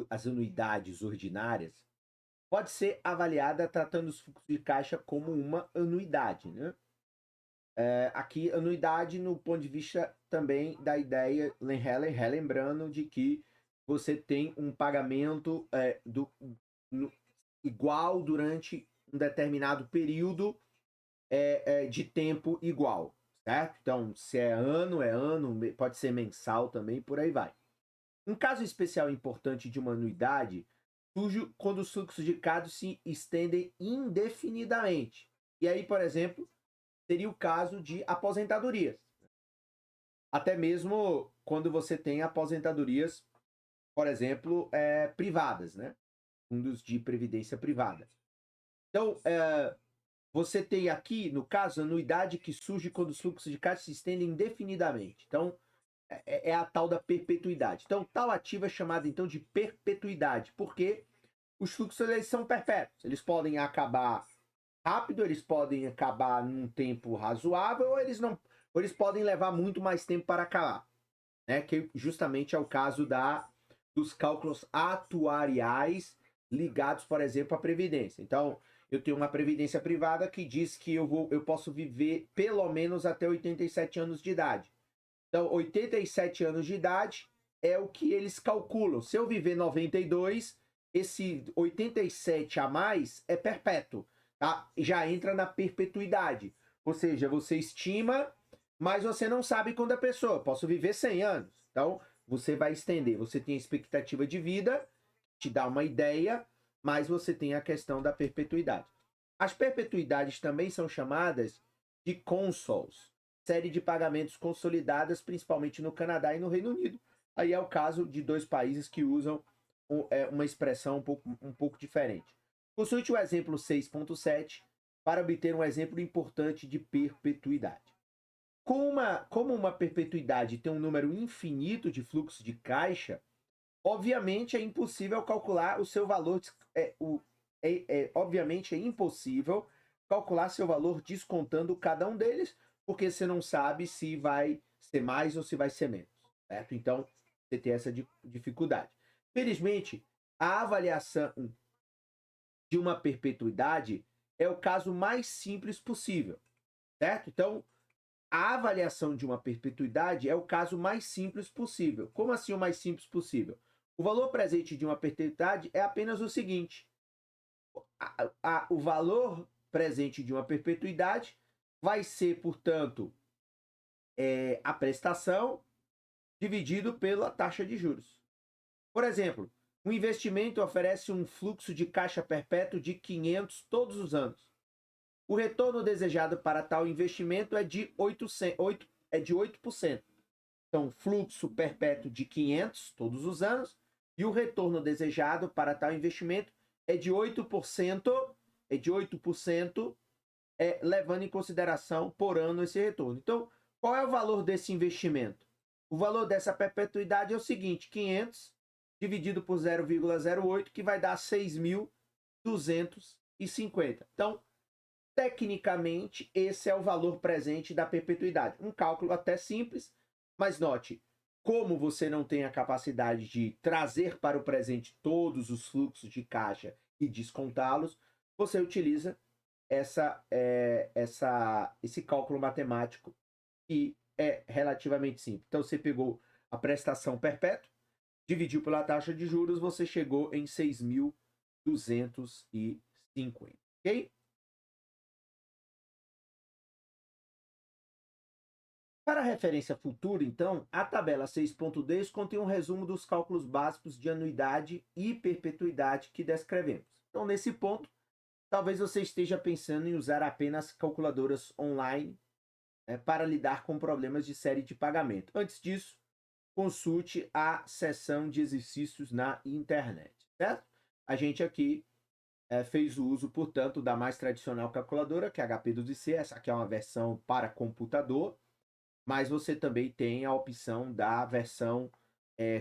as anuidades ordinárias, pode ser avaliada tratando os fluxos de caixa como uma anuidade, né? Aqui, anuidade no ponto de vista também da ideia, relembrando de que você tem um pagamento igual durante um determinado período de tempo igual, certo? Então, se é ano, pode ser mensal também, por aí vai. Um caso especial importante de uma anuidade surge quando os fluxos de caixa se estendem indefinidamente. E aí, por exemplo, seria o caso de aposentadorias. Até mesmo quando você tem aposentadorias, por exemplo, privadas, né? Fundos de previdência privada. Então, você tem aqui, no caso, anuidade que surge quando os fluxos de caixa se estendem indefinidamente. Então, é a tal da perpetuidade. Então, tal ativo é chamado, então, de perpetuidade, porque os fluxos eles são perpétuos. Eles podem acabar rápido, eles podem acabar num tempo razoável, ou eles podem levar muito mais tempo para acabar, né? Que justamente é o caso dos cálculos atuariais ligados, por exemplo, à previdência. Então, eu tenho uma previdência privada que diz que eu posso viver pelo menos até 87 anos de idade. Então, 87 anos de idade é o que eles calculam. Se eu viver 92, esse 87 a mais é perpétuo, tá? Já entra na perpetuidade. Ou seja, você estima, mas você não sabe quando a pessoa. Posso viver 100 anos. Então, você vai estender. Você tem a expectativa de vida, te dá uma ideia, mas você tem a questão da perpetuidade. As perpetuidades também são chamadas de consols, série de pagamentos consolidadas, principalmente no Canadá e no Reino Unido. Aí é o caso de dois países que usam uma expressão um pouco diferente. Consulte o exemplo 6.7 para obter um exemplo importante de perpetuidade. Como uma perpetuidade tem um número infinito de fluxos de caixa, obviamente é impossível calcular o seu valor. Obviamente é impossível calcular seu valor descontando cada um deles, porque você não sabe se vai ser mais ou se vai ser menos, certo? Então, você tem essa dificuldade. Felizmente, a avaliação de uma perpetuidade é o caso mais simples possível, certo? Então, a avaliação de uma perpetuidade é o caso mais simples possível. Como assim o mais simples possível? O valor presente de uma perpetuidade é apenas o seguinte: o valor presente de uma perpetuidade vai ser, portanto, a prestação dividido pela taxa de juros. Por exemplo, um investimento oferece um fluxo de caixa perpétuo de 500 todos os anos. O retorno desejado para tal investimento é de 8%. Então, fluxo perpétuo de 500 todos os anos e o retorno desejado para tal investimento é de 8%, levando em consideração por ano esse retorno. Então, qual é o valor desse investimento? O valor dessa perpetuidade é o seguinte: 500 dividido por 0,08, que vai dar 6.250. Então, tecnicamente, esse é o valor presente da perpetuidade. Um cálculo até simples, mas note, como você não tem a capacidade de trazer para o presente todos os fluxos de caixa e descontá-los, você utiliza esse cálculo matemático, que é relativamente simples. Então, você pegou a prestação perpétua, dividiu pela taxa de juros, você chegou em 6.250, ok? Para referência futura, então, a tabela 6.2 contém um resumo dos cálculos básicos de anuidade e perpetuidade que descrevemos. Então, nesse ponto, talvez você esteja pensando em usar apenas calculadoras online para lidar com problemas de série de pagamento. Antes disso, consulte a seção de exercícios na internet, certo? A gente aqui fez o uso, portanto, da mais tradicional calculadora, que é a HP12C. Essa aqui é uma versão para computador, mas você também tem a opção da versão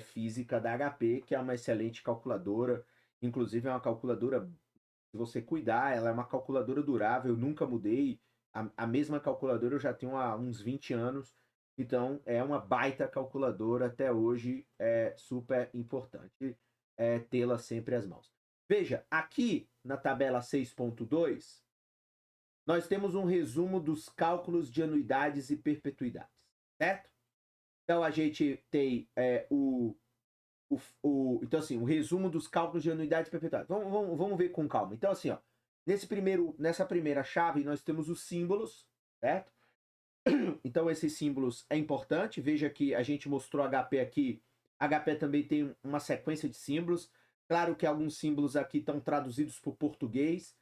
física da HP, que é uma excelente calculadora. Inclusive, é uma calculadora, se você cuidar, ela é uma calculadora durável, eu nunca mudei. A mesma calculadora eu já tenho há uns 20 anos, então é uma baita calculadora, até hoje é super importante tê-la sempre às mãos. Veja, aqui na tabela 6.2, nós temos um resumo dos cálculos de anuidades e perpetuidades, certo? Então a gente tem então, assim, o resumo dos cálculos de anuidade e perpetuidade. Vamos ver com calma. Então, assim, ó, nessa primeira chave, nós temos os símbolos, certo? Então, esses símbolos é importante. Veja que a gente mostrou HP aqui. HP também tem uma sequência de símbolos. Claro que alguns símbolos aqui estão traduzidos para o português.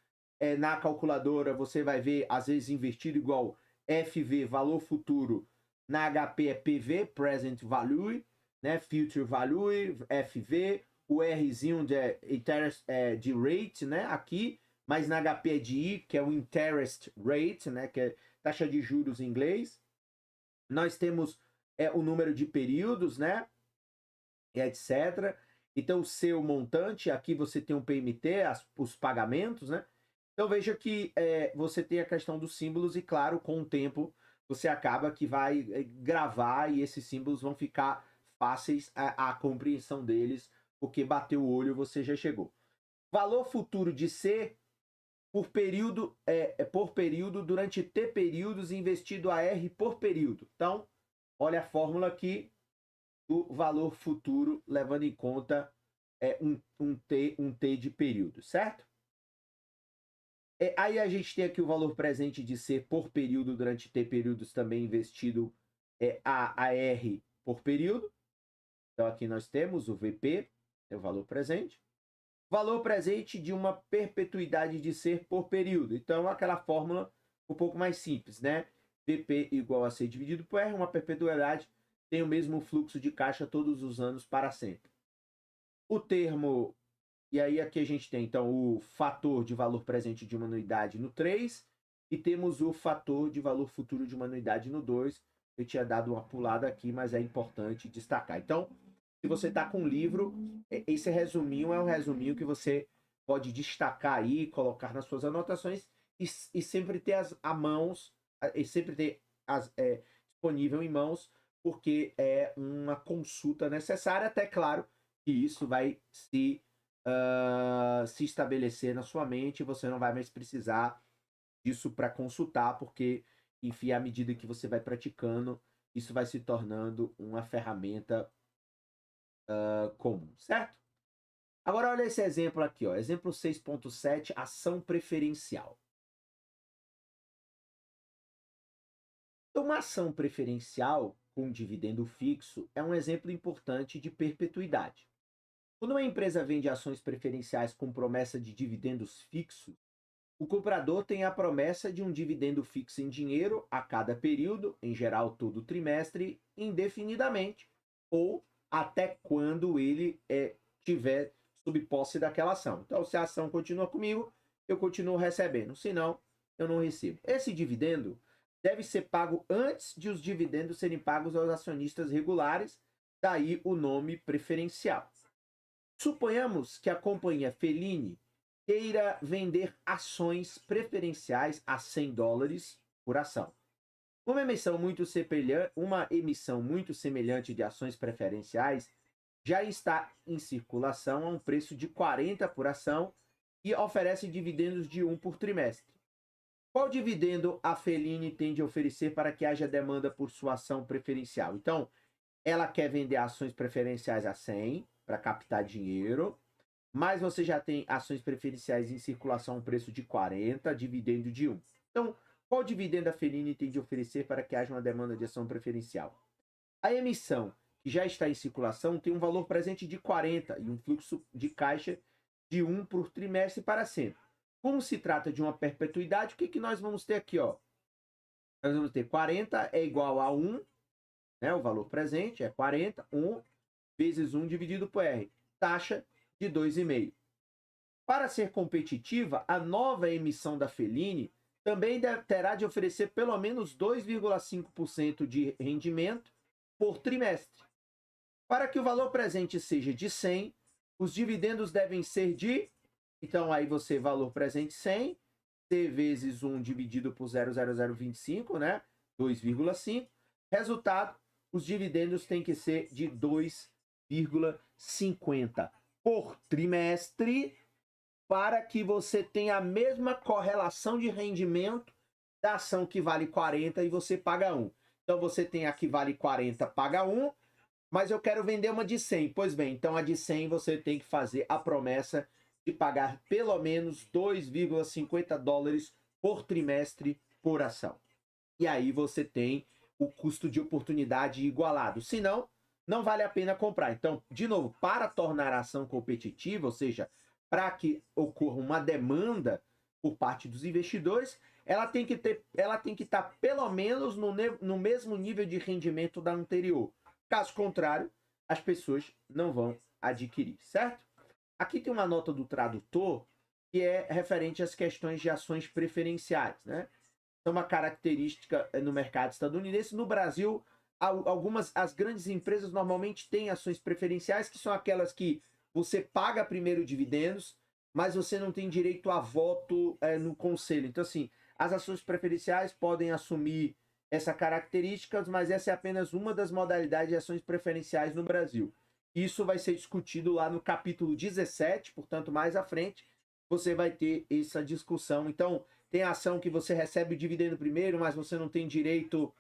Na calculadora, você vai ver, às vezes, invertido, igual FV, valor futuro. Na HP é PV, Present Value, né? Future Value, FV. O Rzinho de rate, né? Aqui. Mas na HP é de I, que é o Interest Rate, né? Que é taxa de juros em inglês. Nós temos o número de períodos, né? Etc. Então, o seu montante, aqui você tem um PMT, os pagamentos, né? Então, veja que você tem a questão dos símbolos e, claro, com o tempo, você acaba que vai gravar e esses símbolos vão ficar fáceis a compreensão deles, porque bateu o olho você já chegou. Valor futuro de C por período durante T períodos investido a R por período. Então, olha a fórmula aqui do valor futuro, levando em conta um T de período, certo? Aí a gente tem aqui o valor presente de ser por período durante T períodos também investido AR por período. Então aqui nós temos o VP, é o valor presente. Valor presente de uma perpetuidade de ser por período. Então aquela fórmula um pouco mais simples, né? VP igual a C dividido por R, uma perpetuidade tem o mesmo fluxo de caixa todos os anos para sempre. O termo, e aí aqui a gente tem então o fator de valor presente de uma anuidade no 3 e temos o fator de valor futuro de uma anuidade no 2. Eu tinha dado uma pulada aqui, mas é importante destacar. Então, se você está com um livro, esse resuminho é um resuminho que você pode destacar aí, colocar nas suas anotações e sempre ter a mãos, e sempre ter disponível em mãos, porque é uma consulta necessária, até claro que isso vai se estabelecer na sua mente, você não vai mais precisar disso para consultar, porque, enfim, à medida que você vai praticando, isso vai se tornando uma ferramenta comum, certo? Agora olha esse exemplo aqui, ó, exemplo 6.7, ação preferencial. Então, uma ação preferencial com dividendo fixo é um exemplo importante de perpetuidade. Quando uma empresa vende ações preferenciais com promessa de dividendos fixos, o comprador tem a promessa de um dividendo fixo em dinheiro a cada período, em geral todo trimestre, indefinidamente, ou até quando ele tiver sob posse daquela ação. Então, se a ação continua comigo, eu continuo recebendo, senão eu não recebo. Esse dividendo deve ser pago antes de os dividendos serem pagos aos acionistas regulares, daí o nome preferencial. Suponhamos que a companhia Fellini queira vender ações preferenciais a $100 por ação. Uma emissão muito semelhante de ações preferenciais já está em circulação a um preço de 40 por ação e oferece dividendos de 1 por trimestre. Qual dividendo a Fellini tem de oferecer para que haja demanda por sua ação preferencial? Então, ela quer vender ações preferenciais a 100 para captar dinheiro, mas você já tem ações preferenciais em circulação a um preço de 40, dividendo de 1. Então, qual dividendo a Fellini tem de oferecer para que haja uma demanda de ação preferencial? A emissão que já está em circulação tem um valor presente de 40 e um fluxo de caixa de 1 por trimestre para sempre. Como se trata de uma perpetuidade, o que nós vamos ter aqui? Ó? Nós vamos ter 40 é igual a 1, né? O valor presente é 40, 1 vezes 1 dividido por R, taxa de 2,5. Para ser competitiva, a nova emissão da Fellini também terá de oferecer pelo menos 2,5% de rendimento por trimestre. Para que o valor presente seja de 100, os dividendos devem ser de... Então, aí você, valor presente 100, C vezes 1 dividido por 0,0025, né? 2,5. Resultado, os dividendos têm que ser de 2,50 por trimestre, para que você tenha a mesma correlação de rendimento da ação que vale 40 e você paga 1. Então, você tem a que vale 40, paga 1, mas eu quero vender uma de 100. Pois bem, então a de 100 você tem que fazer a promessa de pagar pelo menos $2,50 por trimestre por ação. E aí você tem o custo de oportunidade igualado. Senão, não vale a pena comprar. Então, de novo, para tornar a ação competitiva, ou seja, para que ocorra uma demanda por parte dos investidores, ela tem que estar pelo menos no mesmo nível de rendimento da anterior. Caso contrário, as pessoas não vão adquirir, certo? Aqui tem uma nota do tradutor que é referente às questões de ações preferenciais, né? É uma característica no mercado estadunidense. No Brasil, as grandes empresas normalmente têm ações preferenciais, que são aquelas que você paga primeiro dividendos, mas você não tem direito a voto no conselho. Então, assim, as ações preferenciais podem assumir essa característica, mas essa é apenas uma das modalidades de ações preferenciais no Brasil. Isso vai ser discutido lá no capítulo 17, portanto, mais à frente, você vai ter essa discussão. Então, tem a ação que você recebe o dividendo primeiro, mas você não tem direito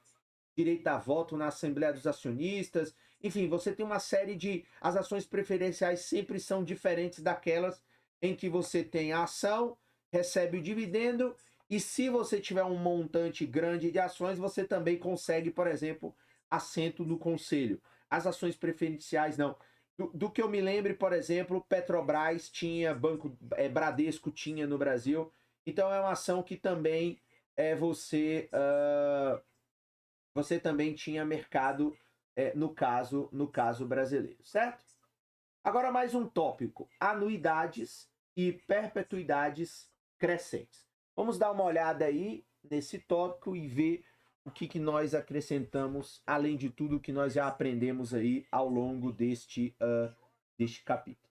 direito a voto na Assembleia dos Acionistas, enfim, você tem uma série de... As ações preferenciais sempre são diferentes daquelas em que você tem a ação, recebe o dividendo, e se você tiver um montante grande de ações, você também consegue, por exemplo, assento no conselho. As ações preferenciais não. Do que eu me lembre, por exemplo, Petrobras tinha, Bradesco tinha no Brasil, então é uma ação que também você também tinha mercado no caso brasileiro, certo? Agora mais um tópico: anuidades e perpetuidades crescentes. Vamos dar uma olhada aí nesse tópico e ver o que nós acrescentamos, além de tudo que nós já aprendemos aí ao longo deste capítulo.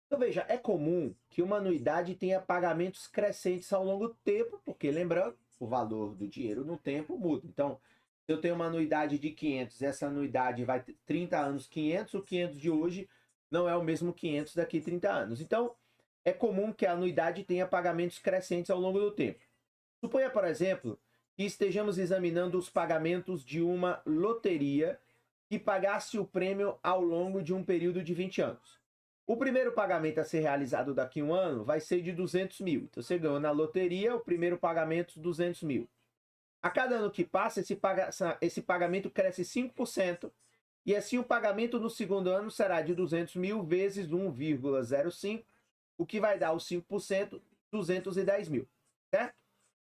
Então veja, é comum que uma anuidade tenha pagamentos crescentes ao longo do tempo, porque lembrando, o valor do dinheiro no tempo muda. Então, se eu tenho uma anuidade de 500, essa anuidade vai ter 30 anos 500, o 500 de hoje não é o mesmo 500 daqui a 30 anos. Então, é comum que a anuidade tenha pagamentos crescentes ao longo do tempo. Suponha, por exemplo, que estejamos examinando os pagamentos de uma loteria que pagasse o prêmio ao longo de um período de 20 anos. O primeiro pagamento a ser realizado daqui a um ano vai ser de 200 mil. Então, você ganhou na loteria o primeiro pagamento, 200 mil. A cada ano que passa, esse pagamento cresce 5%, e assim o pagamento no segundo ano será de 200 mil vezes 1,05, o que vai dar os 5%, 210 mil, certo?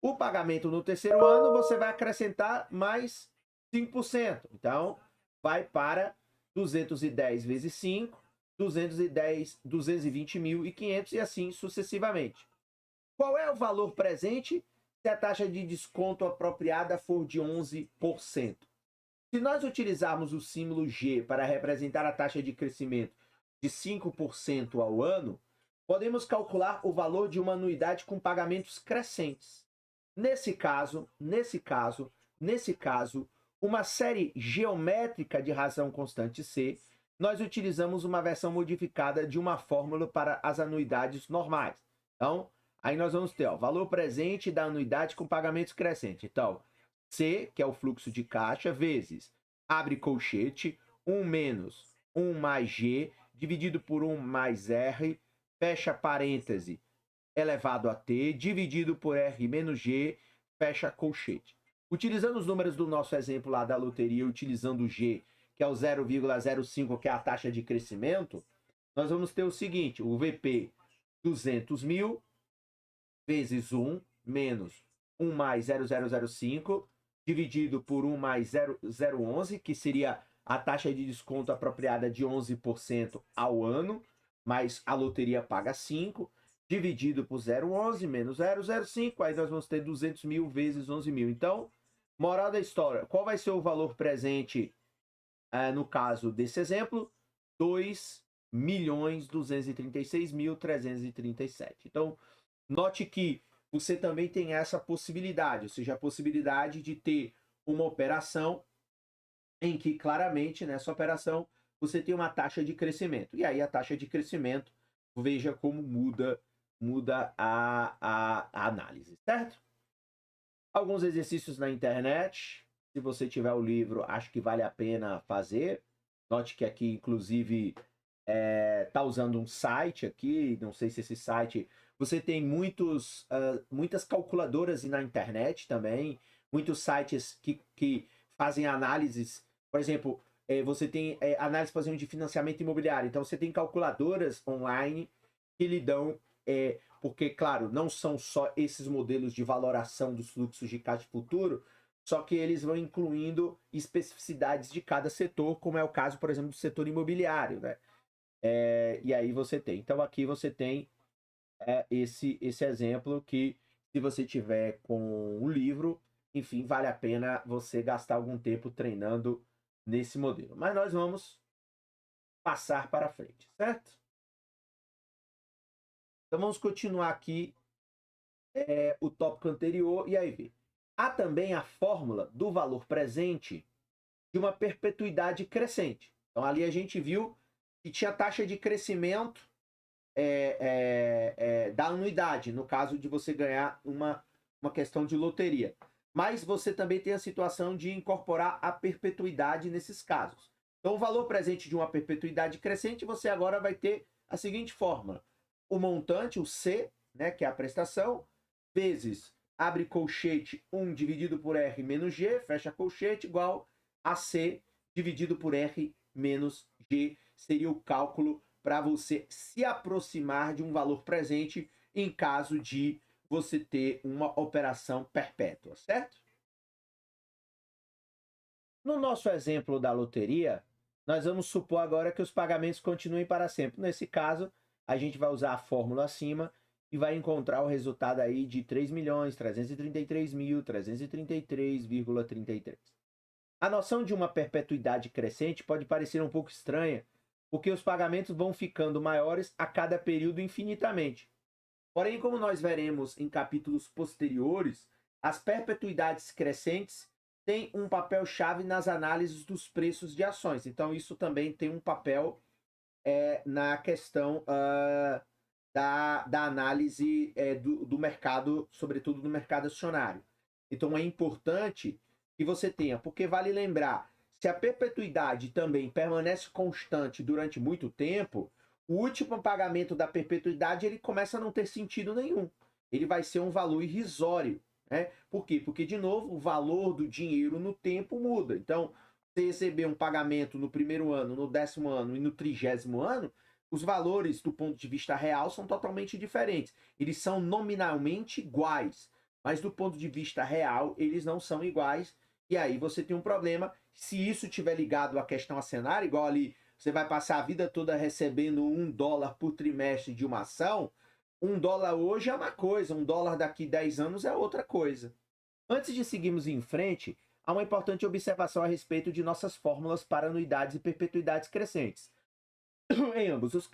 O pagamento no terceiro ano, você vai acrescentar mais 5%. Então, vai para 210 vezes 5, 210, 220.500 e assim sucessivamente. Qual é o valor presente se a taxa de desconto apropriada for de 11%? Se nós utilizarmos o símbolo G para representar a taxa de crescimento de 5% ao ano, podemos calcular o valor de uma anuidade com pagamentos crescentes. Nesse caso, uma série geométrica de razão constante C, nós utilizamos uma versão modificada de uma fórmula para as anuidades normais. Então, aí nós vamos ter o valor presente da anuidade com pagamentos crescentes. Então, C, que é o fluxo de caixa, vezes, abre colchete, 1 menos 1 mais G, dividido por 1 mais R, fecha parêntese, elevado a T, dividido por R menos G, fecha colchete. Utilizando os números do nosso exemplo lá da loteria, utilizando o G, que é o 0,05, que é a taxa de crescimento, nós vamos ter o seguinte: o VP 200 mil vezes 1 menos 1 mais 0,005, dividido por 1 mais 0,011, que seria a taxa de desconto apropriada de 11% ao ano, mas a loteria paga 5, dividido por 0,11 menos 0,05, aí nós vamos ter 200 mil vezes 11 mil. Então, moral da história, qual vai ser o valor presente no caso desse exemplo? 2.236.337. Então, note que você também tem essa possibilidade, ou seja, a possibilidade de ter uma operação em que claramente nessa operação você tem uma taxa de crescimento. E aí a taxa de crescimento, veja como muda a análise, certo? Alguns exercícios na internet. Se você tiver o livro, acho que vale a pena fazer. Note que aqui, inclusive, tá usando um site aqui. Não sei se esse site... Você tem muitas calculadoras na internet também. Muitos sites que fazem análises. Por exemplo, você tem análise, por exemplo, de financiamento imobiliário. Então, você tem calculadoras online que lhe dão... porque, claro, não são só esses modelos de valoração dos fluxos de caixa futuro, só que eles vão incluindo especificidades de cada setor, como é o caso, por exemplo, do setor imobiliário, né? E aí você tem. Então, aqui você tem esse exemplo que, se você tiver com o livro, enfim, vale a pena você gastar algum tempo treinando nesse modelo. Mas nós vamos passar para frente, certo? Então, vamos continuar aqui o tópico anterior e aí ver. Há também a fórmula do valor presente de uma perpetuidade crescente. Então, ali a gente viu que tinha taxa de crescimento da anuidade, no caso de você ganhar uma questão de loteria. mas você também tem a situação de incorporar a perpetuidade nesses casos. Então, o valor presente de uma perpetuidade crescente, você agora vai ter a seguinte fórmula. O montante, o C, né, que é a prestação, vezes, abre colchete, 1 dividido por R menos G, fecha colchete, igual a C dividido por R menos G. Seria o cálculo para você se aproximar de um valor presente em caso de você ter uma operação perpétua, certo? No nosso exemplo da loteria, nós vamos supor agora que os pagamentos continuem para sempre. Nesse caso, a gente vai usar a fórmula acima e vai encontrar o resultado aí de 3.333.333,33. A noção de uma perpetuidade crescente pode parecer um pouco estranha, porque os pagamentos vão ficando maiores a cada período infinitamente. Porém, como nós veremos em capítulos posteriores, as perpetuidades crescentes têm um papel-chave nas análises dos preços de ações. Então, isso também tem um papel na questão da análise do mercado, sobretudo do mercado acionário. Então, é importante que você tenha, porque vale lembrar, se a perpetuidade também permanece constante durante muito tempo, o último pagamento da perpetuidade ele começa a não ter sentido nenhum. Ele vai ser um valor irrisório. Né? Por quê? Porque, de novo, o valor do dinheiro no tempo muda. Então, você receber um pagamento no primeiro ano, no 10º ano e no 30º ano, os valores do ponto de vista real são totalmente diferentes. Eles são nominalmente iguais, mas do ponto de vista real, eles não são iguais. E aí você tem um problema. Se isso estiver ligado à questão acionária, igual ali, você vai passar a vida toda recebendo $1 por trimestre de uma ação, $1 hoje é uma coisa, $1 daqui 10 anos é outra coisa. Antes de seguirmos em frente, há uma importante observação a respeito de nossas fórmulas para anuidades e perpetuidades crescentes. Em ambos os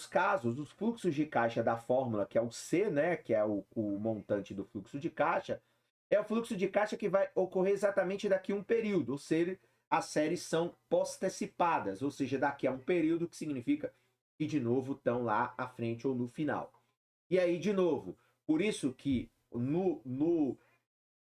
casos, os fluxos de caixa da fórmula, que é o C, né, que é o montante do fluxo de caixa, é o fluxo de caixa que vai ocorrer exatamente daqui a um período, ou seja, as séries são postecipadas, ou seja, daqui a um período, que significa que de novo estão lá à frente ou no final. E aí, de novo, por isso que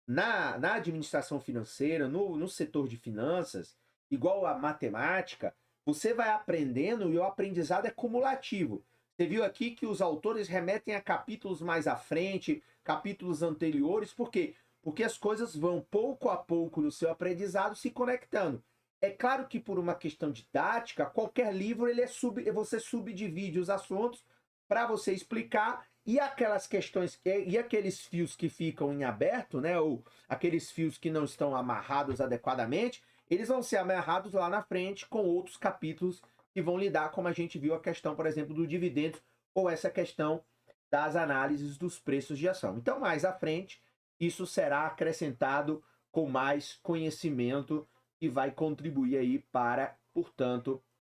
na administração financeira, no setor de finanças, igual a matemática, você vai aprendendo e o aprendizado é cumulativo. Você viu aqui que os autores remetem a capítulos mais à frente, capítulos anteriores, por quê? Porque as coisas vão pouco a pouco no seu aprendizado se conectando. É claro que por uma questão didática, qualquer livro você subdivide os assuntos para você explicar e aquelas questões e aqueles fios que ficam em aberto, né, ou aqueles fios que não estão amarrados adequadamente, eles vão ser amarrados lá na frente com outros capítulos que vão lidar, como a gente viu a questão, por exemplo, do dividendos ou essa questão das análises dos preços de ação. Então, mais à frente, isso será acrescentado com mais conhecimento que vai contribuir aí para, portanto,